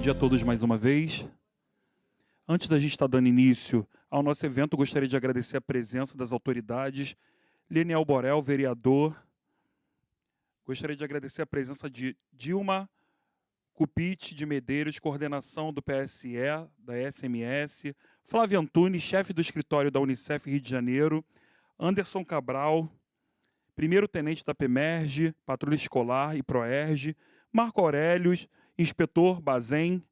dia a todos mais uma vez. Antes da gente estar dando início ao nosso evento, gostaria de agradecer a presença das autoridades. Leniel Borel, vereador. Gostaria de agradecer a presença de Dilma Cupite de Medeiros, coordenação do PSE, da SMS. Flávio Antunes, chefe do escritório da Unicef Rio de Janeiro. Anderson Cabral, primeiro-tenente da PEMERGE, Patrulha Escolar e PROERGE. Marco Aurelius, inspetor Bazem,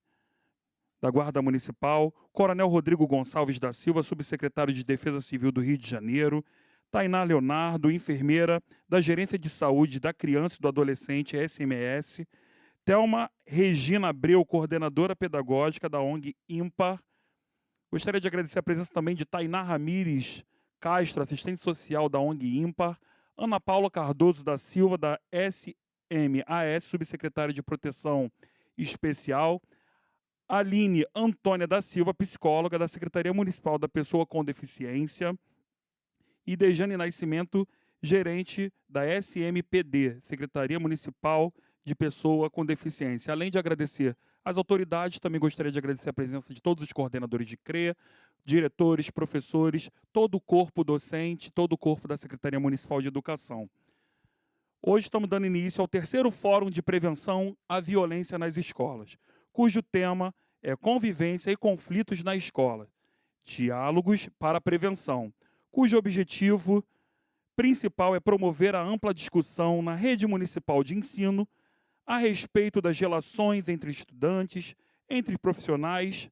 da Guarda Municipal, Coronel Rodrigo Gonçalves da Silva, subsecretário de Defesa Civil do Rio de Janeiro, Tainá Leonardo, enfermeira da Gerência de Saúde da Criança e do Adolescente, SMS, Thelma Regina Abreu, coordenadora pedagógica da ONG Ímpar. Gostaria de agradecer a presença também de Tainá Ramires Castro, assistente social da ONG Ímpar, Ana Paula Cardoso da Silva, da SMS, subsecretária de Proteção Especial, Aline Antônia da Silva, psicóloga da Secretaria Municipal da Pessoa com Deficiência, e Dejane Nascimento, gerente da SMPD, Secretaria Municipal de Pessoa com Deficiência. Além de agradecer às autoridades, também gostaria de agradecer a presença de todos os coordenadores de CREA, diretores, professores, todo o corpo docente, todo o corpo da Secretaria Municipal de Educação. Hoje estamos dando início ao terceiro Fórum de Prevenção à Violência nas Escolas, cujo tema é Convivência e Conflitos na Escola, Diálogos para a Prevenção, cujo objetivo principal é promover a ampla discussão na rede municipal de ensino a respeito das relações entre estudantes, entre profissionais,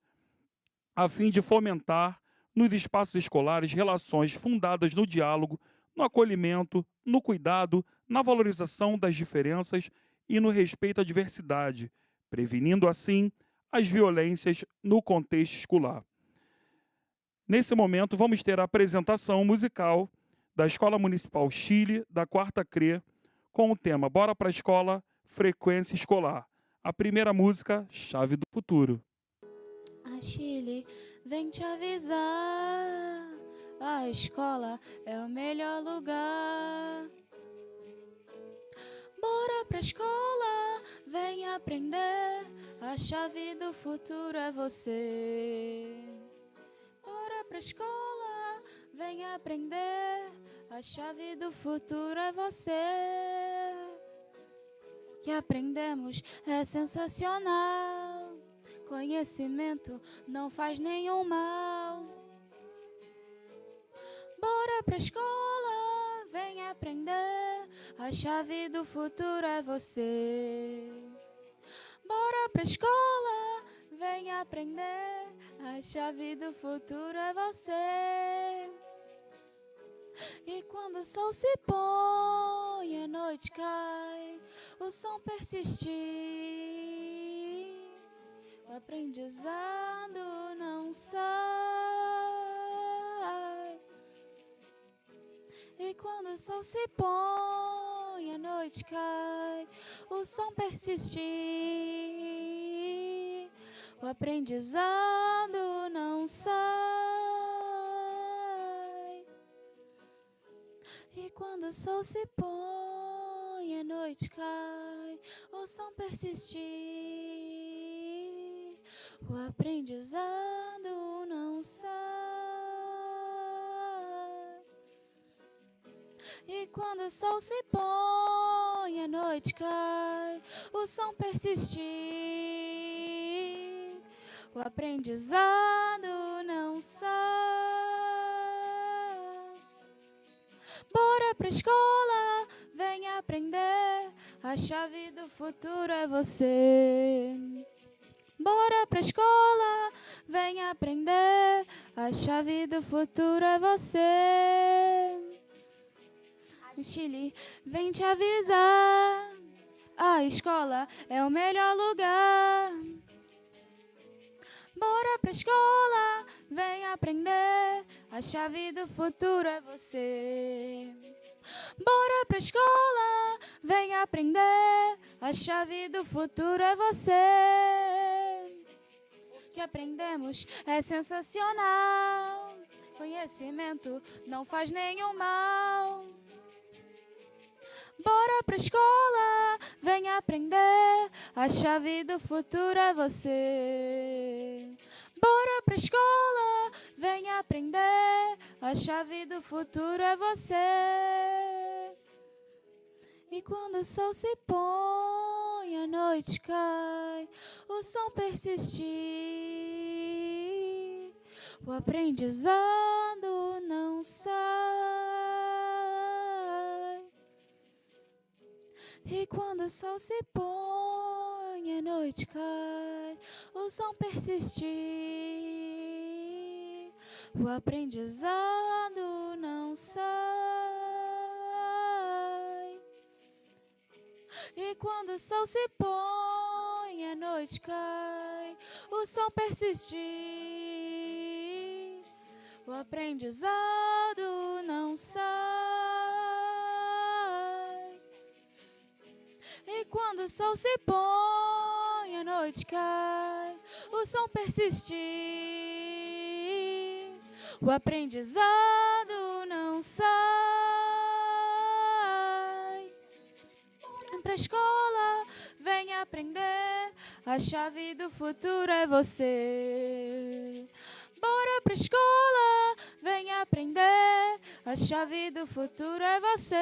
a fim de fomentar nos espaços escolares relações fundadas no diálogo, no acolhimento, no cuidado, na valorização das diferenças e no respeito à diversidade, prevenindo assim as violências no contexto escolar. Nesse momento, vamos ter a apresentação musical da Escola Municipal Chile, da 4ª CRE, com o tema Bora pra Escola, Frequência Escolar. A primeira música, Chave do Futuro. A Chile vem te avisar, a escola é o melhor lugar. Bora pra escola, vem aprender, a chave do futuro é você. Bora pra escola, vem aprender, a chave do futuro é você. O que aprendemos é sensacional, conhecimento não faz nenhum mal. Bora pra escola, vem aprender, a chave do futuro é você. Bora pra escola, vem aprender, a chave do futuro é você. E quando o sol se põe, a noite cai, o som persistir, o aprendizado não sai. E quando o sol se põe, a noite cai, o som persistir, o aprendizado não sai. E quando o sol se põe, a noite cai, o som persistir, o aprendizado não sai. E quando o sol se põe, a noite cai, o som persistir, o aprendizado não sai. Bora pra escola, vem aprender, a chave do futuro é você. Bora pra escola, vem aprender, a chave do futuro é você. O Chile vem te avisar, a escola é o melhor lugar. Bora pra escola, vem aprender, a chave do futuro é você. Bora pra escola, vem aprender, a chave do futuro é você. O que aprendemos é sensacional, conhecimento não faz nenhum mal. Bora pra escola, vem aprender. A chave do futuro é você. Bora pra escola, vem aprender. A chave do futuro é você. E quando o sol se põe, a noite cai, o som persistir, o aprendizado não sai. E quando o sol se põe, a noite cai, o som persistir, o aprendizado não sai. E quando o sol se põe, a noite cai, o som persistir, o aprendizado não sai. E quando o sol se põe, a noite cai, o som persistir, o aprendizado não sai. Pra escola, vem aprender, a chave do futuro é você. Bora pra escola, vem aprender, a chave do futuro é você.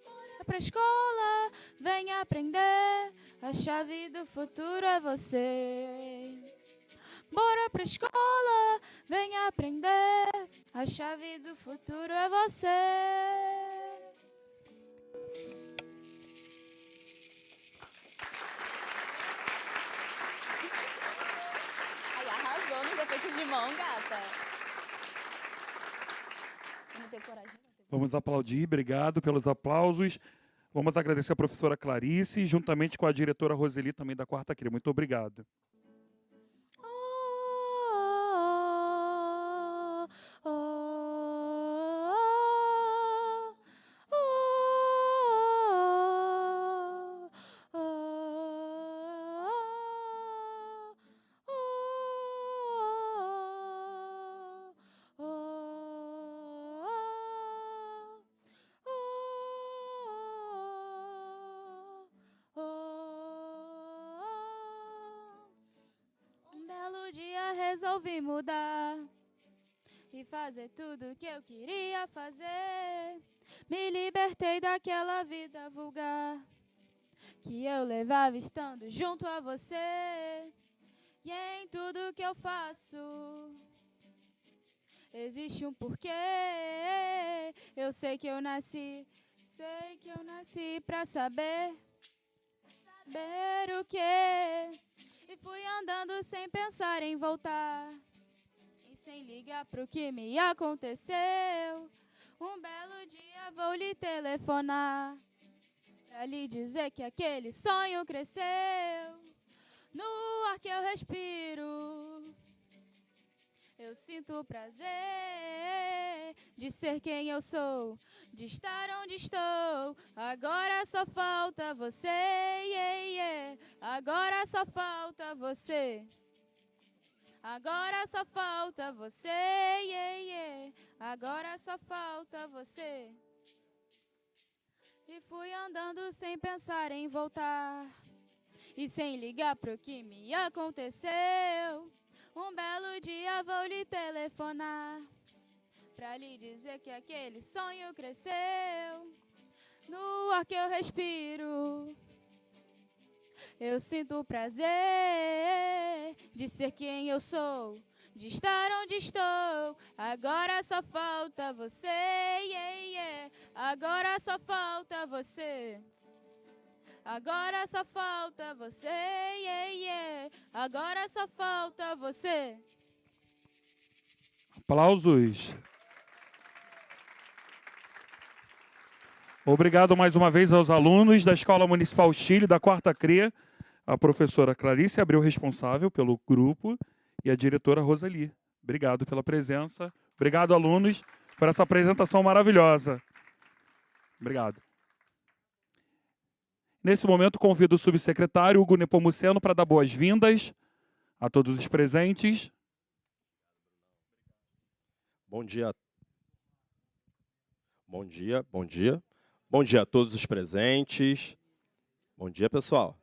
Bora pra escola, vem aprender, a chave do futuro é você. Bora pra escola, vem aprender, a chave do futuro é você. Arrasou nos efeitos de mão, gata. Não tenho coragem. Vamos aplaudir, obrigado pelos aplausos. Vamos agradecer a professora Clarice, juntamente com a diretora Roseli, também da Quarta CRIA. Muito obrigado. Resolvi mudar e fazer tudo que eu queria fazer. Me libertei daquela vida vulgar que eu levava estando junto a você. E em tudo que eu faço existe um porquê. Eu sei que eu nasci pra saber o quê. E fui andando sem pensar em voltar e sem ligar pro que me aconteceu. Um belo dia vou lhe telefonar pra lhe dizer que aquele sonho cresceu. No ar que eu respiro, eu sinto o prazer de ser quem eu sou, de estar onde estou. Agora só falta você, yeah, yeah. Agora só falta você. Agora só falta você, yeah, yeah. Agora só falta você. E fui andando sem pensar em voltar e sem ligar pro que me aconteceu. Um belo dia vou lhe telefonar pra lhe dizer que aquele sonho cresceu. No ar que eu respiro, eu sinto o prazer de ser quem eu sou, de estar onde estou. Agora só falta você, yeah, yeah. Agora só falta você. Agora só falta você, yeah, yeah. Agora só falta você. Aplausos. Obrigado mais uma vez aos alunos da Escola Municipal Chile, da Quarta CRIA, a professora Clarice Abreu, responsável pelo grupo, e a diretora Roseli. Obrigado pela presença. Obrigado, alunos, por essa apresentação maravilhosa. Obrigado. Nesse momento, convido o subsecretário Hugo Nepomuceno para dar boas-vindas a todos os presentes. Bom dia. Bom dia, bom dia. Bom dia a todos os presentes. Bom dia, pessoal.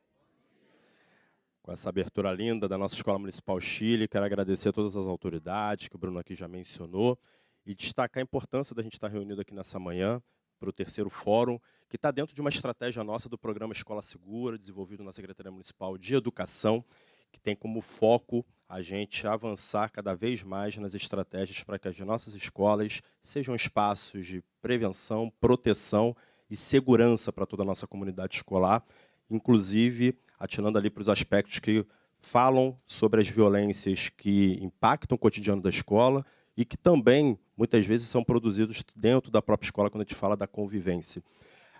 Com essa abertura linda da nossa Escola Municipal Chile, quero agradecer a todas as autoridades que o Bruno aqui já mencionou e destacar a importância da gente estar reunido aqui nessa manhã para o terceiro fórum, que está dentro de uma estratégia nossa do programa Escola Segura, desenvolvido na Secretaria Municipal de Educação, que tem como foco a gente avançar cada vez mais nas estratégias para que as nossas escolas sejam espaços de prevenção, proteção e segurança para toda a nossa comunidade escolar, inclusive atirando ali para os aspectos que falam sobre as violências que impactam o cotidiano da escola e que também, muitas vezes, são produzidos dentro da própria escola quando a gente fala da convivência.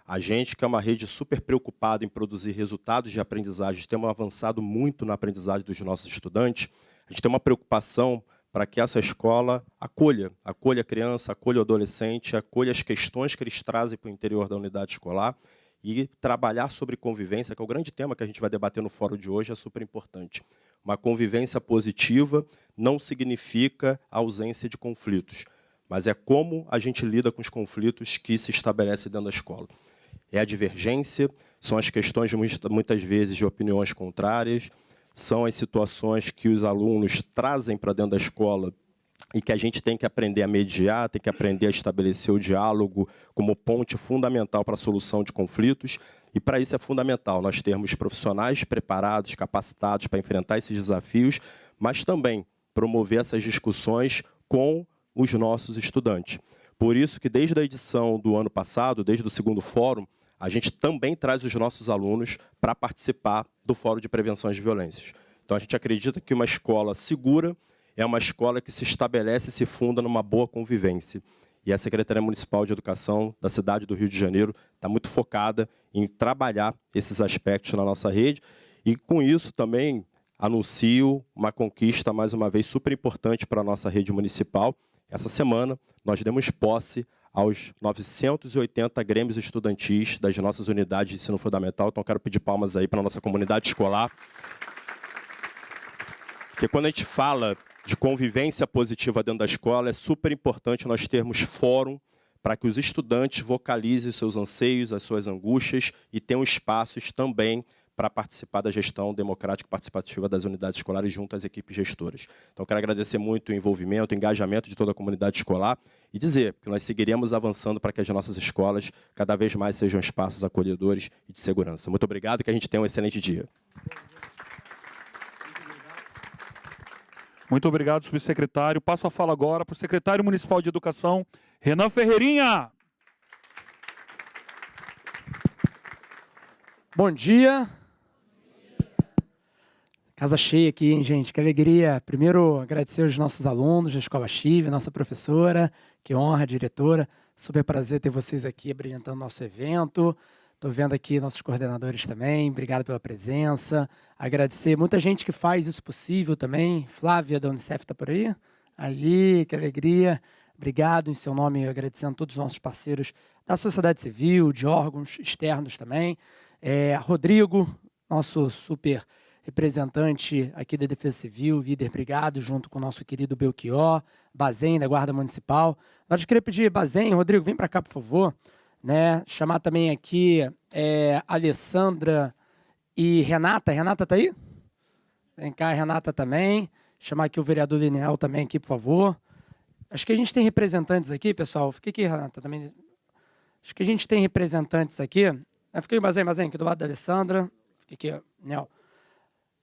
A gente, que é uma rede super preocupada em produzir resultados de aprendizagem, temos avançado muito na aprendizagem dos nossos estudantes, a gente tem uma preocupação para que essa escola acolha a criança, acolha o adolescente, acolha as questões que eles trazem para o interior da unidade escolar e trabalhar sobre convivência, que é o grande tema que a gente vai debater no fórum de hoje, é super importante. Uma convivência positiva não significa a ausência de conflitos, mas é como a gente lida com os conflitos que se estabelecem dentro da escola. É a divergência, são as questões, muitas vezes, de opiniões contrárias, são as situações que os alunos trazem para dentro da escola e que a gente tem que aprender a mediar, tem que aprender a estabelecer o diálogo como ponte fundamental para a solução de conflitos. E para isso é fundamental nós termos profissionais preparados, capacitados para enfrentar esses desafios, mas também promover essas discussões com os nossos estudantes. Por isso que desde a edição do ano passado, desde o segundo fórum, a gente também traz os nossos alunos para participar do Fórum de Prevenção de Violências. Então a gente acredita que uma escola segura é uma escola que se estabelece e se funda numa boa convivência. E a Secretaria Municipal de Educação da cidade do Rio de Janeiro está muito focada em trabalhar esses aspectos na nossa rede. E com isso também anuncio uma conquista, mais uma vez, super importante para a nossa rede municipal. Essa semana nós demos posse aos 980 grêmios estudantis das nossas unidades de ensino fundamental. Então quero pedir palmas aí para a nossa comunidade escolar. Porque quando a gente fala de convivência positiva dentro da escola, é super importante nós termos fórum para que os estudantes vocalizem os seus anseios, as suas angústias e tenham espaços também para participar da gestão democrática e participativa das unidades escolares junto às equipes gestoras. Então, quero agradecer muito o envolvimento, o engajamento de toda a comunidade escolar e dizer que nós seguiremos avançando para que as nossas escolas cada vez mais sejam espaços acolhedores e de segurança. Muito obrigado e que a gente tenha um excelente dia. Muito obrigado, subsecretário. Passo a fala agora para o secretário municipal de Educação, Renan Ferreirinha. Bom dia. Casa cheia aqui, hein, gente? Que alegria. Primeiro, agradecer aos nossos alunos da Escola Chile, nossa professora, que honra, diretora. Super prazer ter vocês aqui apresentando nosso evento. Estou vendo aqui nossos coordenadores também. Obrigado pela presença. Agradecer muita gente que faz isso possível também. Flávia, da Unicef, está por aí? Ali, que alegria. Obrigado em seu nome, agradecendo a todos os nossos parceiros da sociedade civil, de órgãos externos também. Rodrigo, nosso super representante aqui da Defesa Civil, líder brigado, junto com o nosso querido Belchior, Bazem, da Guarda Municipal. Nós queria pedir, Bazem, Rodrigo, vem para cá, por favor. Né? Chamar também aqui Alessandra e Renata. Renata está aí? Vem cá, Renata também. Chamar aqui o vereador Lineal também aqui, por favor. Acho que a gente tem representantes aqui, pessoal. Fica aqui, Renata, também. Acho que a gente tem representantes aqui. Fica aí, Bazem, aqui do lado da Alessandra. Fica aqui, Nel.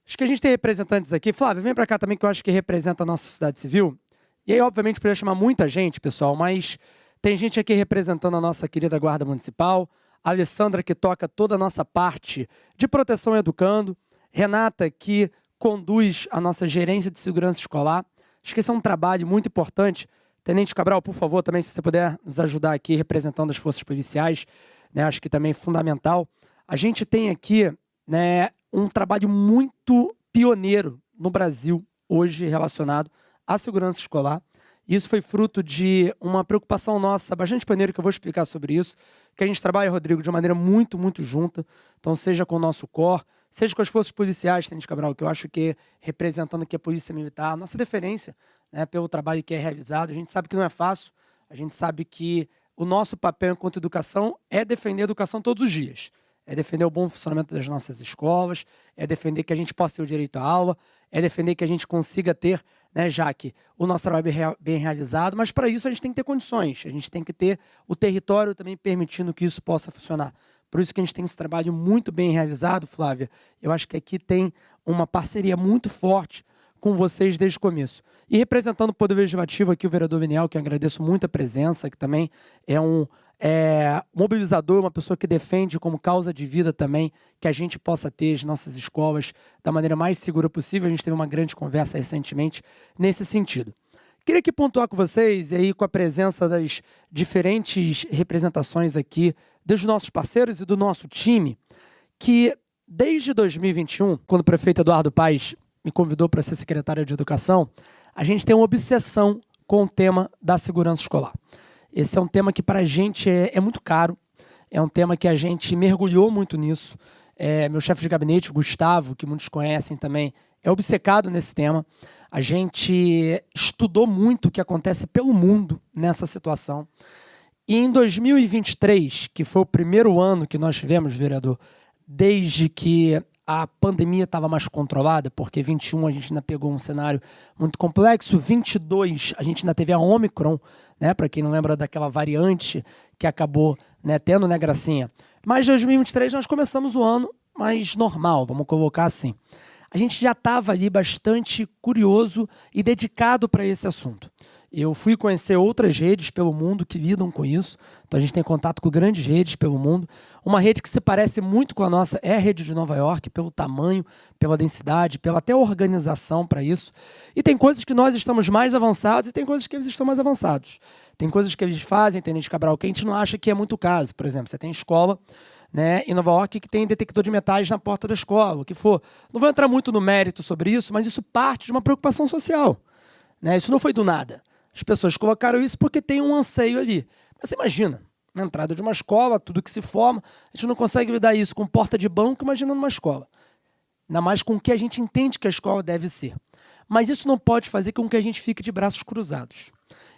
Acho que a gente tem representantes aqui. Flávio, vem para cá também, que eu acho que representa a nossa sociedade civil. E aí, obviamente, poderia chamar muita gente, pessoal, mas tem gente aqui representando a nossa querida Guarda Municipal, a Alessandra, que toca toda a nossa parte de proteção educando, Renata, que conduz a nossa gerência de segurança escolar. Acho que esse é um trabalho muito importante. Tenente Cabral, por favor, também, se você puder nos ajudar aqui, representando as forças policiais, né, acho que também é fundamental. A gente tem aqui, né, um trabalho muito pioneiro no Brasil, hoje, relacionado à segurança escolar. Isso foi fruto de uma preocupação nossa, bastante pioneira, que eu vou explicar sobre isso, que a gente trabalha, Rodrigo, de maneira muito, muito junta. Então, seja com o nosso COR, seja com as forças policiais, Tenente Cabral, que eu acho que, representando aqui a Polícia Militar, nossa deferência, né, pelo trabalho que é realizado. A gente sabe que não é fácil, a gente sabe que o nosso papel enquanto educação é defender a educação todos os dias. É defender o bom funcionamento das nossas escolas, é defender que a gente possa ter o direito à aula, é defender que a gente consiga ter, né, Jaque, o nosso trabalho bem realizado, mas para isso a gente tem que ter condições, a gente tem que ter o território também permitindo que isso possa funcionar. Por isso que a gente tem esse trabalho muito bem realizado, Flávia. Eu acho que aqui tem uma parceria muito forte com vocês desde o começo. E representando o Poder Legislativo aqui, o vereador Viniel, que eu agradeço muito a presença, que também é um mobilizador, uma pessoa que defende como causa de vida também que a gente possa ter as nossas escolas da maneira mais segura possível. A gente teve uma grande conversa recentemente nesse sentido. Queria aqui pontuar com vocês, e aí com a presença das diferentes representações aqui dos nossos parceiros e do nosso time, que desde 2021, quando o prefeito Eduardo Paes me convidou para ser secretário de Educação, a gente tem uma obsessão com o tema da segurança escolar. Esse é um tema que para a gente é muito caro, é um tema que a gente mergulhou muito nisso. Meu chefe de gabinete, o Gustavo, que muitos conhecem também, é obcecado nesse tema. A gente estudou muito o que acontece pelo mundo nessa situação. E em 2023, que foi o primeiro ano que nós tivemos, vereador, desde que a pandemia estava mais controlada, porque 21 a gente ainda pegou um cenário muito complexo, 22 a gente ainda teve a Omicron, né, para quem não lembra daquela variante que acabou, né, tendo, né, Gracinha? Mas em 2023 nós começamos o ano mais normal, vamos colocar assim. A gente já estava ali bastante curioso e dedicado para esse assunto. Eu fui conhecer outras redes pelo mundo que lidam com isso. Então a gente tem contato com grandes redes pelo mundo. Uma rede que se parece muito com a nossa é a rede de Nova York, pelo tamanho, pela densidade, pela até organização para isso. E tem coisas que nós estamos mais avançados e tem coisas que eles estão mais avançados. Tem coisas que eles fazem, Tenente Cabral, que a gente não acha que é muito o caso. Por exemplo, você tem escola, né, em Nova York que tem detector de metais na porta da escola, o que for. Não vou entrar muito no mérito sobre isso, mas isso parte de uma preocupação social, né? Isso não foi do nada. As pessoas colocaram isso porque tem um anseio ali. Mas você imagina, uma entrada de uma escola, tudo que se forma, a gente não consegue lidar isso com porta de banco, imagina numa escola. Ainda mais com o que a gente entende que a escola deve ser. Mas isso não pode fazer com que a gente fique de braços cruzados.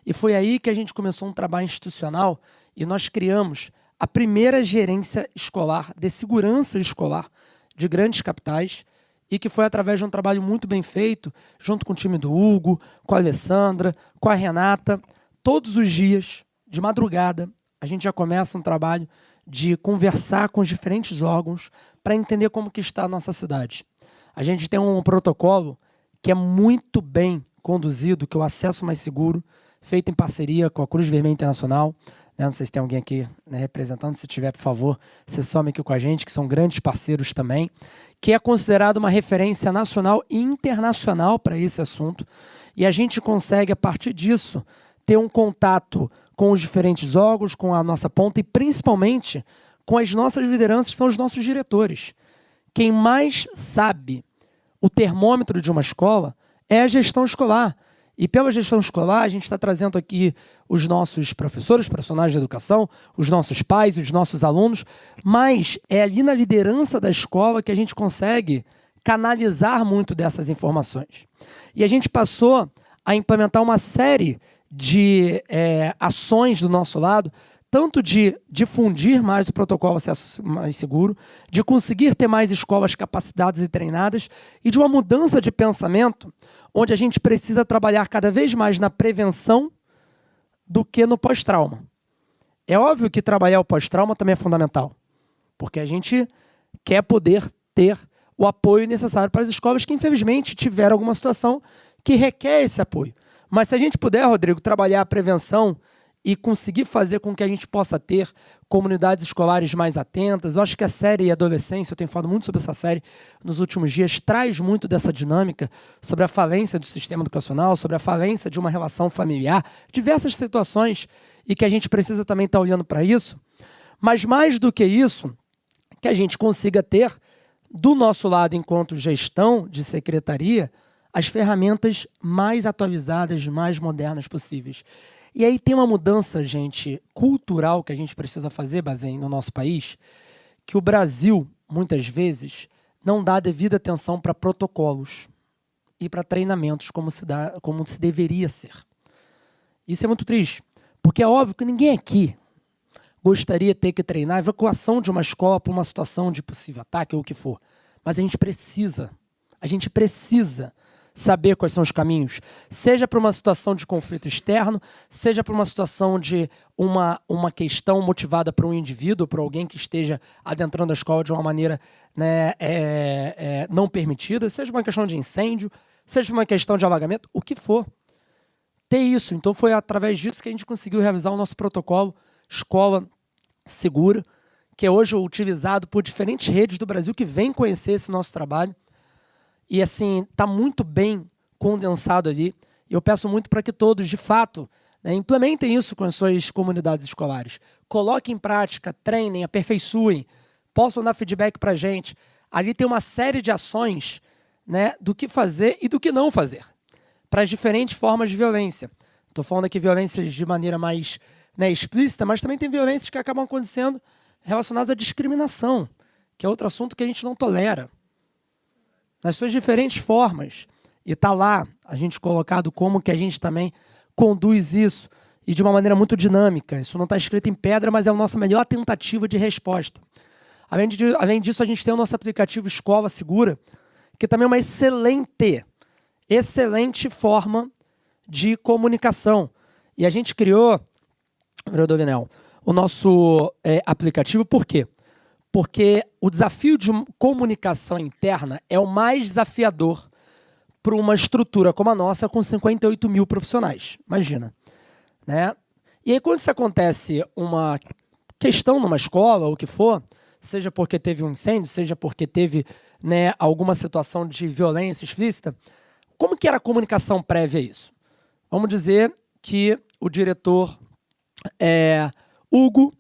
E foi aí que a gente começou um trabalho institucional e nós criamos a primeira gerência escolar de segurança escolar de grandes capitais, e que foi através de um trabalho muito bem feito, junto com o time do Hugo, com a Alessandra, com a Renata. Todos os dias, de madrugada, a gente já começa um trabalho de conversar com os diferentes órgãos para entender como que está a nossa cidade. A gente tem um protocolo que é muito bem conduzido, que é o Acesso Mais Seguro, feito em parceria com a Cruz Vermelha Internacional. Não sei se tem alguém aqui, né, representando, se tiver, por favor, se some aqui com a gente, que são grandes parceiros também, que é considerado uma referência nacional e internacional para esse assunto. E a gente consegue, a partir disso, ter um contato com os diferentes órgãos, com a nossa ponta e, principalmente, com as nossas lideranças, que são os nossos diretores. Quem mais sabe o termômetro de uma escola é a gestão escolar. E pela gestão escolar, a gente está trazendo aqui os nossos professores, profissionais de educação, os nossos pais, os nossos alunos, mas é ali na liderança da escola que a gente consegue canalizar muito dessas informações. E a gente passou a implementar uma série de ações do nosso lado, tanto de difundir mais o protocolo Acesso Mais Seguro, de conseguir ter mais escolas capacitadas e treinadas, e de uma mudança de pensamento, onde a gente precisa trabalhar cada vez mais na prevenção do que no pós-trauma. É óbvio que trabalhar o pós-trauma também é fundamental, porque a gente quer poder ter o apoio necessário para as escolas que, infelizmente, tiveram alguma situação que requer esse apoio. Mas se a gente puder, Rodrigo, trabalhar a prevenção e conseguir fazer com que a gente possa ter comunidades escolares mais atentas. Eu acho que a série Adolescência, eu tenho falado muito sobre essa série nos últimos dias, traz muito dessa dinâmica sobre a falência do sistema educacional, sobre a falência de uma relação familiar, diversas situações, e que a gente precisa também estar olhando para isso. Mas mais do que isso, que a gente consiga ter, do nosso lado, enquanto gestão de secretaria, as ferramentas mais atualizadas, mais modernas possíveis. E aí tem uma mudança, gente, cultural que a gente precisa fazer, Bazen, no nosso país, que o Brasil, muitas vezes, não dá devida atenção para protocolos e para treinamentos como se deveria ser. Isso é muito triste, porque é óbvio que ninguém aqui, gostaria de ter que treinar a evacuação de uma escola para uma situação de possível ataque ou o que for. Mas a gente precisa saber quais são os caminhos, seja para uma situação de conflito externo, seja para uma situação de uma questão motivada para um indivíduo, para alguém que esteja adentrando a escola de uma maneira, né, não permitida, seja uma questão de incêndio, seja uma questão de alagamento, o que for. Ter isso. Então foi através disso que a gente conseguiu realizar o nosso protocolo Escola Segura, que é hoje utilizado por diferentes redes do Brasil que vêm conhecer esse nosso trabalho. E assim, está muito bem condensado ali. E eu peço muito para que todos, de fato, né, implementem isso com as suas comunidades escolares. Coloquem em prática, treinem, aperfeiçoem, possam dar feedback para a gente. Ali tem uma série de ações, né, do que fazer e do que não fazer, para as diferentes formas de violência. Estou falando aqui violências de maneira mais, né, explícita, mas também tem violências que acabam acontecendo relacionadas à discriminação, que é outro assunto que a gente não tolera. Nas suas diferentes formas. E está lá a gente colocado como que a gente também conduz isso e de uma maneira muito dinâmica. Isso não está escrito em pedra, mas é a nossa melhor tentativa de resposta. Além disso, a gente tem o nosso aplicativo Escola Segura, que também é uma excelente forma de comunicação. E a gente criou, vereador Vinel, o nosso aplicativo, por quê? Porque o desafio de comunicação interna é o mais desafiador para uma estrutura como a nossa, com 58 mil profissionais. Imagina. Né? E aí, quando isso acontece uma questão numa escola, ou o que for, seja porque teve um incêndio, seja porque teve, né, alguma situação de violência explícita, como que era a comunicação prévia a isso? Vamos dizer que o diretor Hugo,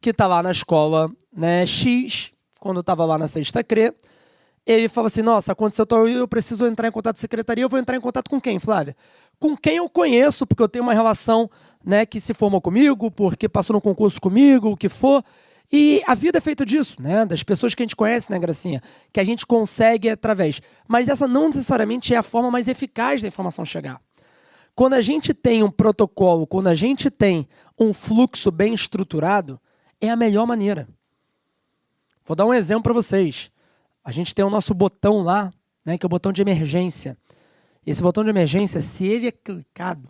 que está lá na escola, né, X, quando estava lá na sexta CRE, ele falou assim, nossa, aconteceu tal, eu preciso entrar em contato com a secretaria, eu vou entrar em contato com quem, Flávia? Com quem eu conheço, porque eu tenho uma relação, né, que se formou comigo, porque passou no concurso comigo, o que for. E a vida é feita disso, né, das pessoas que a gente conhece, né, Gracinha, que a gente consegue através. Mas essa não necessariamente é a forma mais eficaz da informação chegar. Quando a gente tem um protocolo, quando a gente tem um fluxo bem estruturado, é a melhor maneira. Vou dar um exemplo para vocês. A gente tem o nosso botão lá, né, que é o botão de emergência. Esse botão de emergência, se ele é clicado,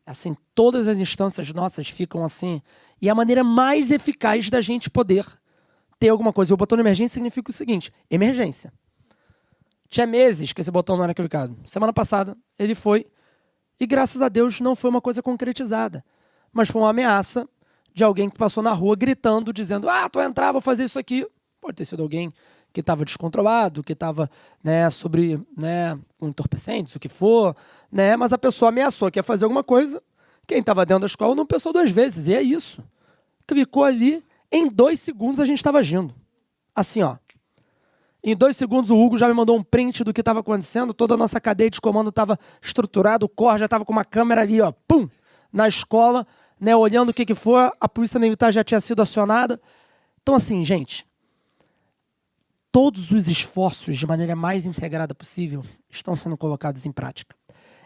assim, todas as instâncias nossas ficam assim. E a maneira mais eficaz da gente poder ter alguma coisa. E o botão de emergência significa o seguinte, emergência. Tinha meses que esse botão não era clicado. Semana passada, ele foi. E graças a Deus não foi uma coisa concretizada. Mas foi uma ameaça de alguém que passou na rua gritando, dizendo, tu vai entrar, vou fazer isso aqui. Pode ter sido alguém que estava descontrolado, que estava, né, sobre, né, com entorpecentes, o que for, né, mas a pessoa ameaçou que ia fazer alguma coisa, quem estava dentro da escola não pensou 2 vezes, e é isso. Clicou ali, em 2 segundos a gente estava agindo. Assim, ó. Em 2 segundos o Hugo já me mandou um print do que estava acontecendo, toda a nossa cadeia de comando estava estruturada, o Cor já estava com uma câmera ali, ó, pum, na escola, né, olhando o que for, a polícia militar já tinha sido acionada. Então, assim, gente, todos os esforços de maneira mais integrada possível estão sendo colocados em prática.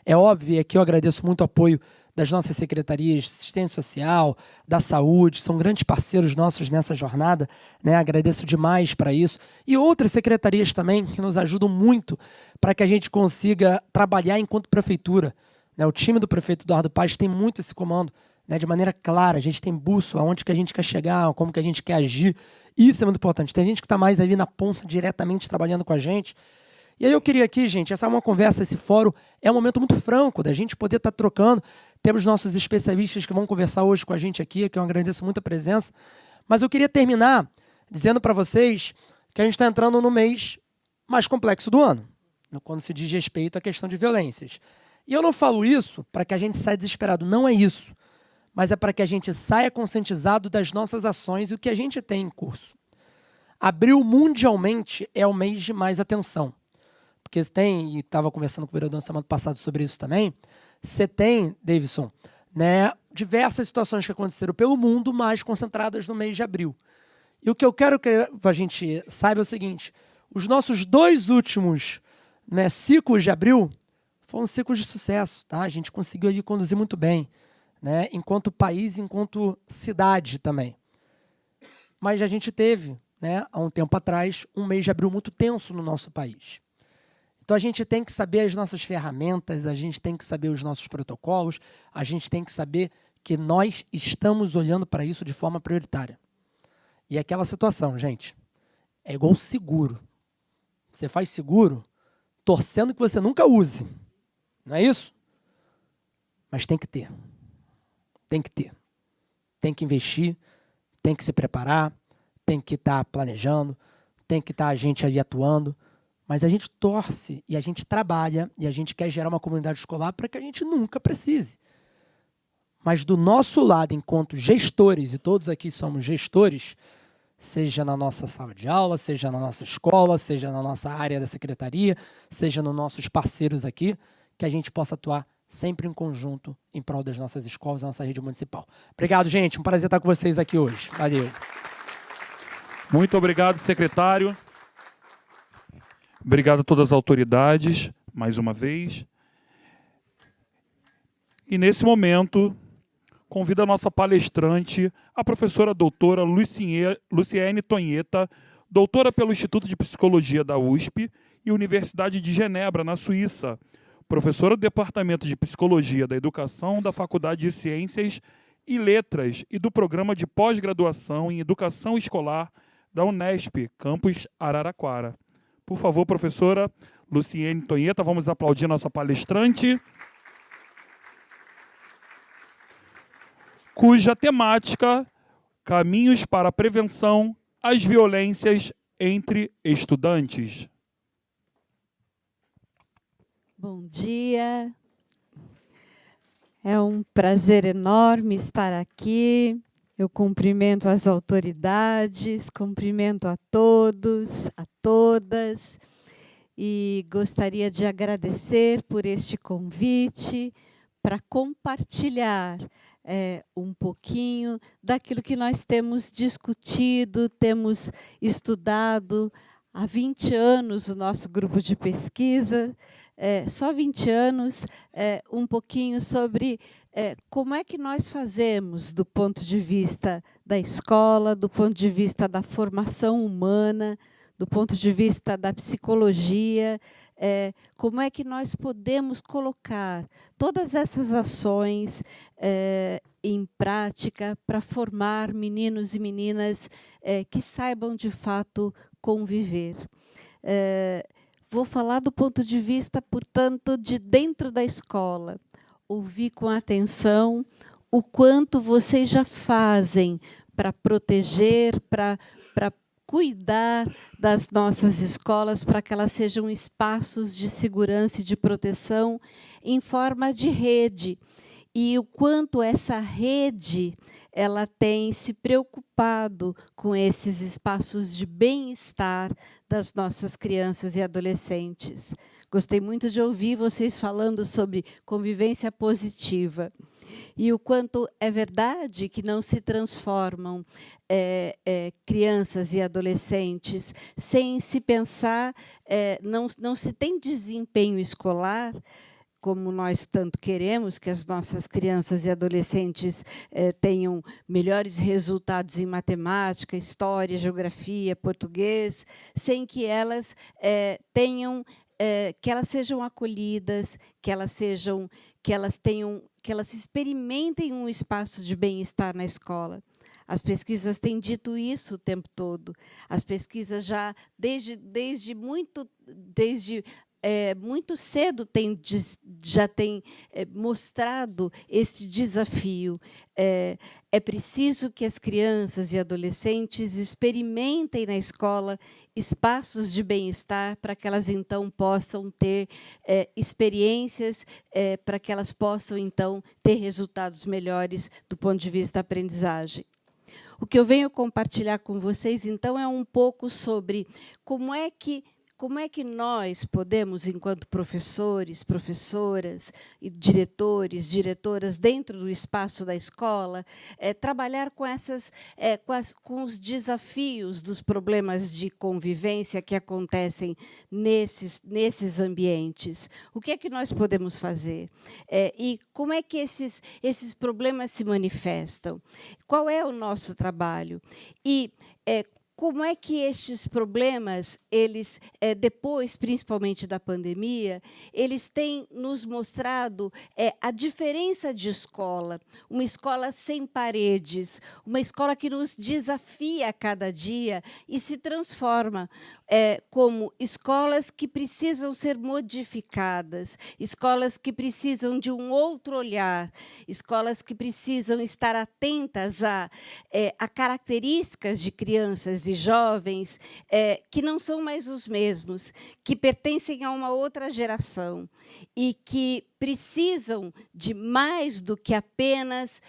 É óbvio, e aqui eu agradeço muito o apoio das nossas secretarias de assistência social, da saúde, são grandes parceiros nossos nessa jornada, né? Agradeço demais para isso. E outras secretarias também que nos ajudam muito para que a gente consiga trabalhar enquanto prefeitura. Né? O time do prefeito Eduardo Paz tem muito esse comando, né? De maneira clara, a gente tem bússola, aonde que a gente quer chegar, como que a gente quer agir. Isso é muito importante. Tem gente que está mais ali na ponta, diretamente trabalhando com a gente. E aí eu queria aqui, gente, essa é uma conversa, esse fórum é um momento muito franco da gente poder estar trocando. Temos nossos especialistas que vão conversar hoje com a gente aqui, que eu agradeço muito a presença. Mas eu queria terminar dizendo para vocês que a gente está entrando no mês mais complexo do ano, quando se diz respeito à questão de violências. E eu não falo isso para que a gente saia desesperado, não é isso. Mas é para que a gente saia conscientizado das nossas ações e o que a gente tem em curso. Abril, mundialmente, é o mês de mais atenção. Porque tem, e estava conversando com o vereador na semana passada sobre isso também, você tem, Davidson, né, diversas situações que aconteceram pelo mundo, mais concentradas no mês de abril. E o que eu quero que a gente saiba é o seguinte, os nossos 2 últimos, né, ciclos de abril foram ciclos de sucesso. Tá? A gente conseguiu ali conduzir muito bem, né, enquanto país, enquanto cidade também. mas a gente teve, né, há um tempo atrás, um mês de abril muito tenso no nosso país. Então, a gente tem que saber as nossas ferramentas, a gente tem que saber os nossos protocolos, a gente tem que saber que nós estamos olhando para isso de forma prioritária. E aquela situação, gente, é igual seguro. Você faz seguro torcendo que você nunca use. Não é isso? Mas tem que ter. Tem que ter. Tem que investir, tem que se preparar, tem que estar planejando, tem que estar a gente ali atuando. Mas a gente torce e a gente trabalha e a gente quer gerar uma comunidade escolar para que a gente nunca precise. Mas do nosso lado, enquanto gestores, e todos aqui somos gestores, seja na nossa sala de aula, seja na nossa escola, seja na nossa área da secretaria, seja nos nossos parceiros aqui, que a gente possa atuar sempre em conjunto em prol das nossas escolas, da nossa rede municipal. Obrigado, gente. Um prazer estar com vocês aqui hoje. Valeu. Muito obrigado, secretário. Obrigado a todas as autoridades, mais uma vez. E, nesse momento, convido a nossa palestrante, a professora doutora Luciene Tonheta, doutora pelo Instituto de Psicologia da USP e Universidade de Genebra, na Suíça, professora do Departamento de Psicologia da Educação da Faculdade de Ciências e Letras e do Programa de Pós-Graduação em Educação Escolar da Unesp, campus Araraquara. Por favor, professora Luciene Tonheta, vamos aplaudir nossa palestrante, cuja temática, caminhos para a prevenção às violências entre estudantes. Bom dia. É um prazer enorme estar aqui. Eu cumprimento as autoridades, cumprimento a todos, a todas, e gostaria de agradecer por este convite para compartilhar um pouquinho daquilo que nós temos discutido, temos estudado há 20 anos o nosso grupo de pesquisa, só 20 anos, um pouquinho sobre como é que nós fazemos do ponto de vista da escola, do ponto de vista da formação humana, do ponto de vista da psicologia, como é que nós podemos colocar todas essas ações em prática para formar meninos e meninas que saibam, de fato, conviver. Vou falar do ponto de vista, portanto, de dentro da escola. Ouvir com atenção o quanto vocês já fazem para proteger, para cuidar das nossas escolas, para que elas sejam espaços de segurança e de proteção em forma de rede. E o quanto essa rede ela tem se preocupado com esses espaços de bem-estar das nossas crianças e adolescentes. Gostei muito de ouvir vocês falando sobre convivência positiva. E o quanto é verdade que não se transformam crianças e adolescentes sem se pensar, não se tem desempenho escolar, como nós tanto queremos, que as nossas crianças e adolescentes tenham melhores resultados em matemática, história, geografia, português, sem que elas tenham, que elas sejam acolhidas, que elas experimentem um espaço de bem-estar na escola. As pesquisas têm dito isso o tempo todo. As pesquisas já, desde muito cedo, já têm mostrado este desafio. É preciso que as crianças e adolescentes experimentem na escola espaços de bem-estar para que elas, então, possam ter experiências, para que elas possam, então, ter resultados melhores do ponto de vista da aprendizagem. O que eu venho compartilhar com vocês, então, é um pouco sobre como é que como é que nós podemos, enquanto professores, professoras, e diretores, diretoras, dentro do espaço da escola, trabalhar com, com os desafios dos problemas de convivência que acontecem nesses ambientes. O que é que nós podemos fazer? E como é que esses problemas se manifestam? Qual é o nosso trabalho? E como é que estes problemas, eles, depois, principalmente da pandemia, eles têm nos mostrado a diferença de escola, uma escola sem paredes, uma escola que nos desafia a cada dia e se transforma como escolas que precisam ser modificadas, escolas que precisam de um outro olhar, escolas que precisam estar atentas a características de crianças e jovens que não são mais os mesmos, que pertencem a uma outra geração e que precisam de mais do que apenas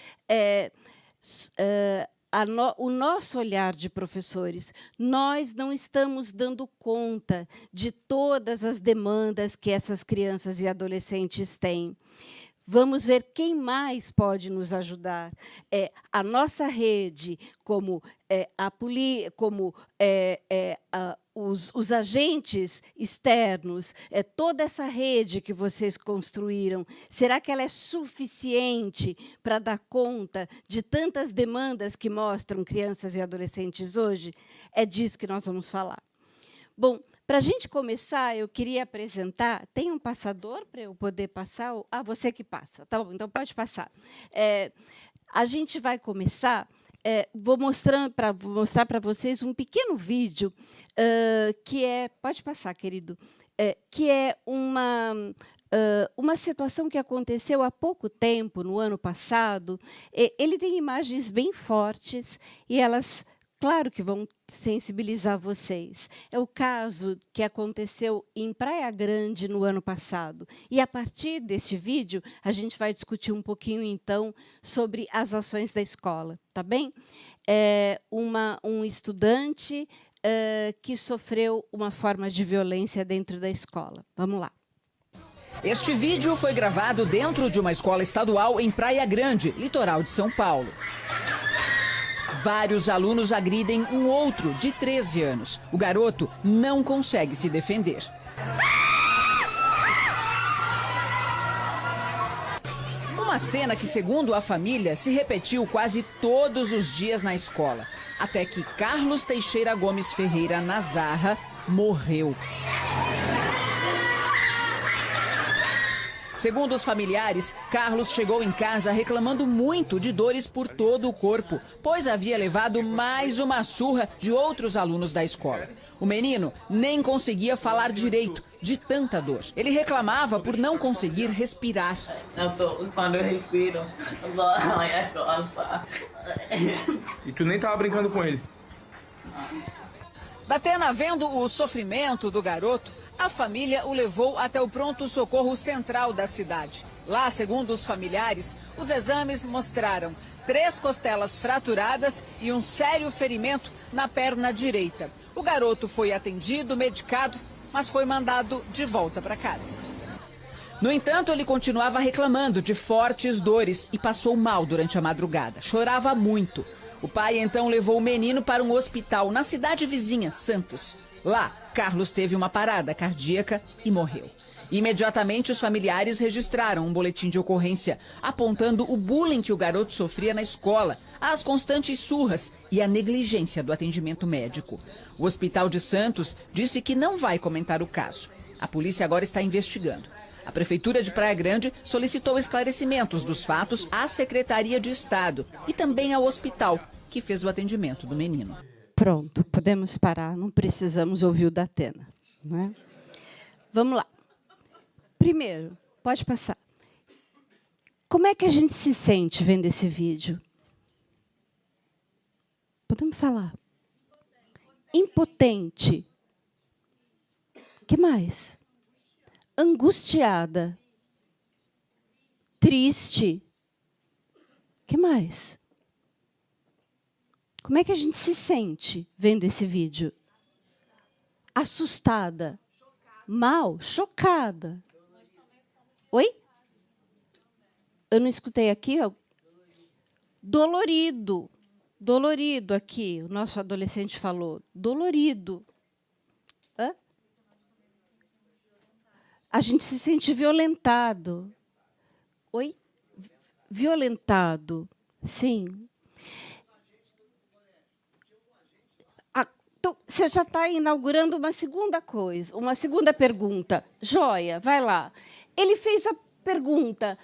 o nosso olhar de professores. Nós não estamos dando conta de todas as demandas que essas crianças e adolescentes têm. Vamos ver quem mais pode nos ajudar. A nossa rede, como os agentes externos, toda essa rede que vocês construíram, será que ela é suficiente para dar conta de tantas demandas que mostram crianças e adolescentes hoje? É disso que nós vamos falar. Bom, para a gente começar, eu queria apresentar... Tem um passador para eu poder passar? Você que passa. Tá bom, então pode passar. A gente vai começar... vou mostrar para vocês um pequeno vídeo que é... Pode passar, querido. Que é uma situação que aconteceu há pouco tempo, no ano passado. Ele tem imagens bem fortes e elas... Claro que vão sensibilizar vocês. É o caso que aconteceu em Praia Grande no ano passado. E, a partir deste vídeo, a gente vai discutir um pouquinho, então, sobre as ações da escola. Tá bem? Um estudante que sofreu uma forma de violência dentro da escola. Vamos lá. Este vídeo foi gravado dentro de uma escola estadual em Praia Grande, litoral de São Paulo. Vários alunos agridem um outro, de 13 anos. O garoto não consegue se defender. Uma cena que, segundo a família, se repetiu quase todos os dias na escola. Até que Carlos Teixeira Gomes Ferreira Nazarra morreu. Segundo os familiares, Carlos chegou em casa reclamando muito de dores por todo o corpo, pois havia levado mais uma surra de outros alunos da escola. O menino nem conseguia falar direito, de tanta dor. Ele reclamava por não conseguir respirar. Quando eu respiro, dói as costas. E tu nem tava brincando com ele? Datena, vendo o sofrimento do garoto, a família o levou até o pronto-socorro central da cidade. Lá, segundo os familiares, os exames mostraram 3 costelas fraturadas e um sério ferimento na perna direita. O garoto foi atendido, medicado, mas foi mandado de volta para casa. No entanto, ele continuava reclamando de fortes dores e passou mal durante a madrugada. Chorava muito. O pai, então, levou o menino para um hospital na cidade vizinha, Santos. Lá, Carlos teve uma parada cardíaca e morreu. Imediatamente, os familiares registraram um boletim de ocorrência, apontando o bullying que o garoto sofria na escola, as constantes surras e a negligência do atendimento médico. O Hospital de Santos disse que não vai comentar o caso. A polícia agora está investigando. A Prefeitura de Praia Grande solicitou esclarecimentos dos fatos à Secretaria de Estado e também ao hospital, que fez o atendimento do menino. Pronto, podemos parar, não precisamos ouvir o Datena. Né? Vamos lá. Primeiro, pode passar. Como é que a gente se sente vendo esse vídeo? Podemos falar. Impotente. O que mais? Angustiada. Triste. O que mais? Como é que a gente se sente vendo esse vídeo? Assustada. Mal, chocada. Oi? Eu não escutei aqui, ó. Dolorido. Dolorido aqui, o nosso adolescente falou. Dolorido. Hã? A gente se sente violentado. Oi? Violentado. Sim. Então, você já está inaugurando uma segunda coisa, uma segunda pergunta. Joia, vai lá. Ele fez a pergunta,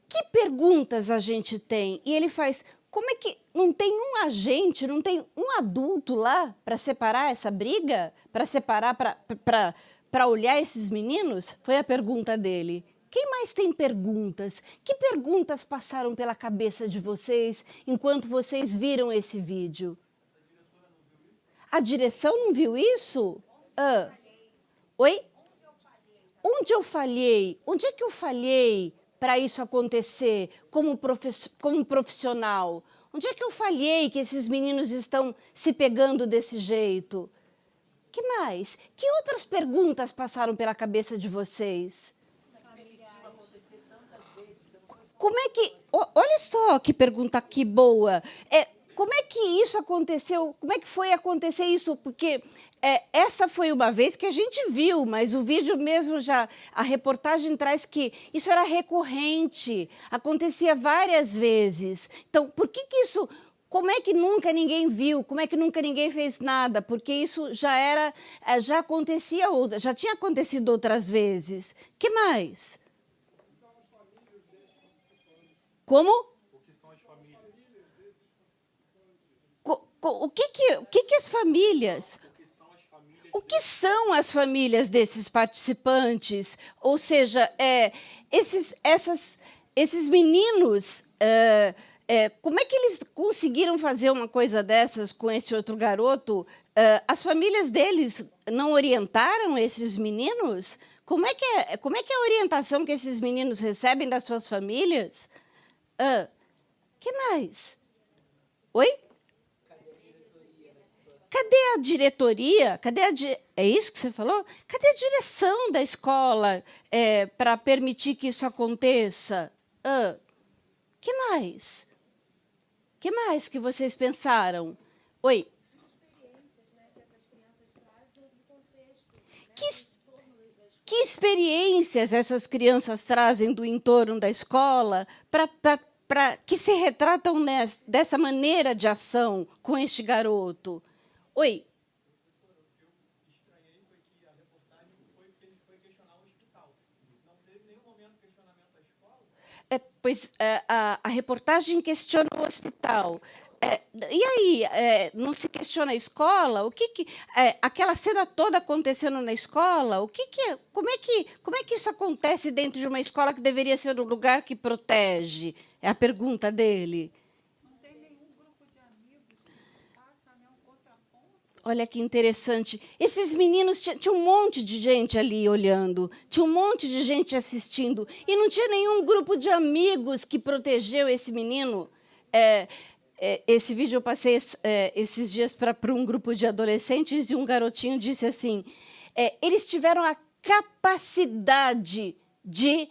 que perguntas a gente tem? E ele faz, como é que não tem um agente, não tem um adulto lá para separar essa briga? Para separar, para olhar esses meninos? Foi a pergunta dele. Quem mais tem perguntas? Que perguntas passaram pela cabeça de vocês enquanto vocês viram esse vídeo? A direção não viu isso? Oi? Onde eu falhei? Onde é que eu falhei para isso acontecer como profissional? Onde é que eu falhei que esses meninos estão se pegando desse jeito? Que mais? Que outras perguntas passaram pela cabeça de vocês? Como é que... Olha só que pergunta que boa. Como é que isso aconteceu? Como é que foi acontecer isso? Porque essa foi uma vez que a gente viu, mas o vídeo mesmo já... A reportagem traz que isso era recorrente, acontecia várias vezes. Então, por que isso... Como é que nunca ninguém viu? Como é que nunca ninguém fez nada? Porque isso já acontecia, já tinha acontecido outras vezes. Que mais? Como? O que as famílias? O que são as famílias desses participantes? Ou seja, esses meninos, como é que eles conseguiram fazer uma coisa dessas com esse outro garoto? As famílias deles não orientaram esses meninos? Como é que é a orientação que esses meninos recebem das suas famílias? Que mais? Oi? Cadê a diretoria? É isso que você falou? Cadê a direção da escola para permitir que isso aconteça? Que mais? Que mais que vocês pensaram? Oi? Que experiências essas crianças trazem do entorno da escola para que se retratam dessa maneira de ação com este garoto? Oi? Pois a reportagem questiona o hospital. E aí, não se questiona a escola? Aquela cena toda acontecendo na escola? Como é que isso acontece dentro de uma escola que deveria ser um lugar que protege? É a pergunta dele. Olha que interessante. Esses meninos, tinha um monte de gente ali olhando, tinha um monte de gente assistindo, e não tinha nenhum grupo de amigos que protegeu esse menino. Esse vídeo eu passei esses dias para um grupo de adolescentes, e um garotinho disse assim, eles tiveram a capacidade de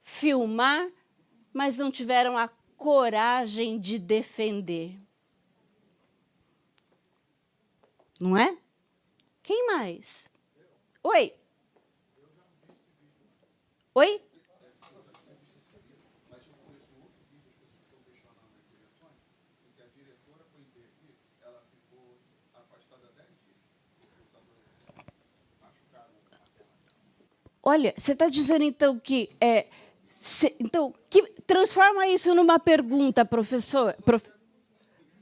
filmar, mas não tiveram a coragem de defender. Não é? Quem mais? Oi? Oi? Olha, você está dizendo, então, que... transforma isso numa pergunta, professor.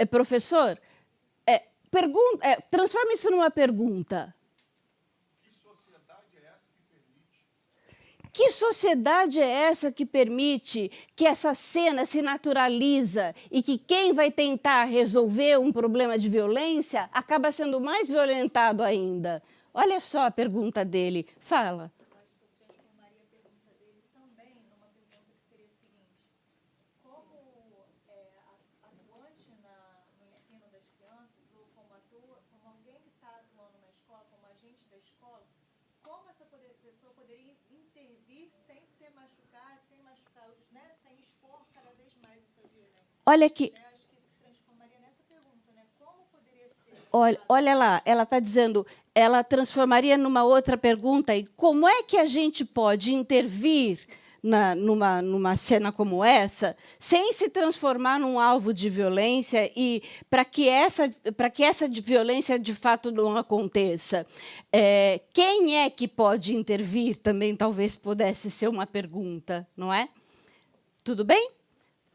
Professor? Transforma isso numa pergunta. Que sociedade é essa que permite que essa cena se naturaliza e que quem vai tentar resolver um problema de violência acaba sendo mais violentado ainda? Olha só a pergunta dele. Fala. como essa pessoa poderia intervir sem se machucar, sem machucar, né, sem expor cada vez mais a sua violência. Olha que... Acho que se transformaria nessa pergunta, né? Como poderia ser... Olha lá, ela está dizendo, ela transformaria numa outra pergunta, e como é que a gente pode intervir numa cena como essa, sem se transformar num alvo de violência e para que essa violência de fato não aconteça? Quem é que pode intervir? Também talvez pudesse ser uma pergunta, não é? Tudo bem?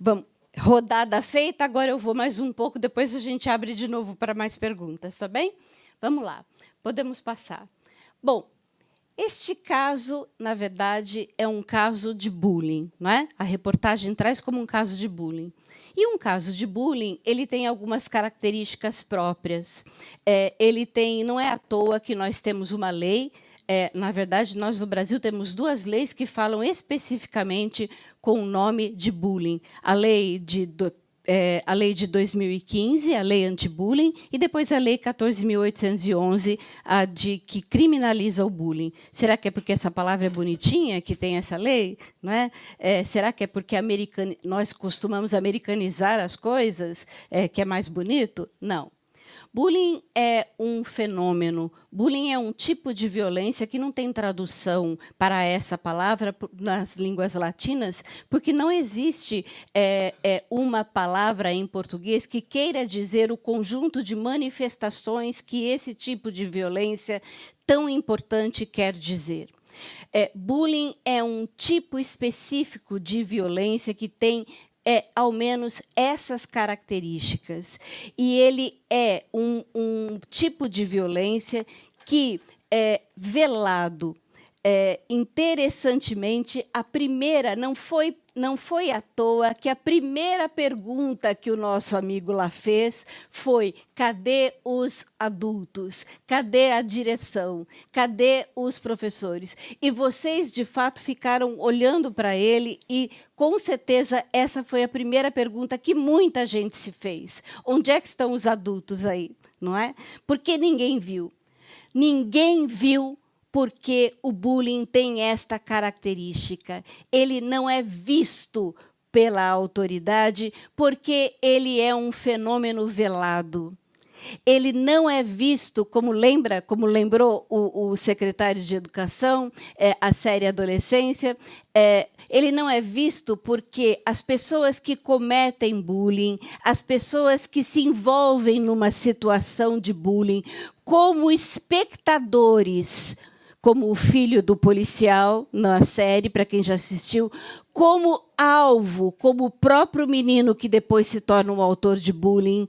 Vamos. Rodada feita, agora eu vou mais um pouco, depois a gente abre de novo para mais perguntas, tá bem? Vamos lá, podemos passar. Bom, este caso, na verdade, é um caso de bullying, não é? A reportagem traz como um caso de bullying. E um caso de bullying, ele tem algumas características próprias. Ele tem, não é à toa que nós temos uma lei. Na verdade, nós no Brasil temos duas leis que falam especificamente com o nome de bullying. A lei de 2015, a lei anti-bullying, e depois a lei 14.811, que criminaliza o bullying. Será que é porque essa palavra é bonitinha que tem essa lei? Não é? Será que é porque nós costumamos americanizar as coisas, que é mais bonito? Não. Bullying é um fenômeno, bullying é um tipo de violência que não tem tradução para essa palavra nas línguas latinas, porque não existe uma palavra em português que queira dizer o conjunto de manifestações que esse tipo de violência tão importante quer dizer. Bullying é um tipo específico de violência que tem ao menos essas características. E ele é um tipo de violência que é velado. Interessantemente, a primeira não foi à toa que a primeira pergunta que o nosso amigo lá fez foi: cadê os adultos? Cadê a direção? Cadê os professores? E vocês, de fato, ficaram olhando para ele e, com certeza, essa foi a primeira pergunta que muita gente se fez. Onde é que estão os adultos aí? Não é? Porque ninguém viu. Ninguém viu. Porque o bullying tem esta característica. Ele não é visto pela autoridade porque ele é um fenômeno velado. Ele não é visto, como lembrou o secretário de Educação, a série Adolescência, ele não é visto porque as pessoas que cometem bullying, as pessoas que se envolvem numa situação de bullying, como espectadores, como o filho do policial na série, para quem já assistiu, como alvo, como o próprio menino que depois se torna um autor de bullying,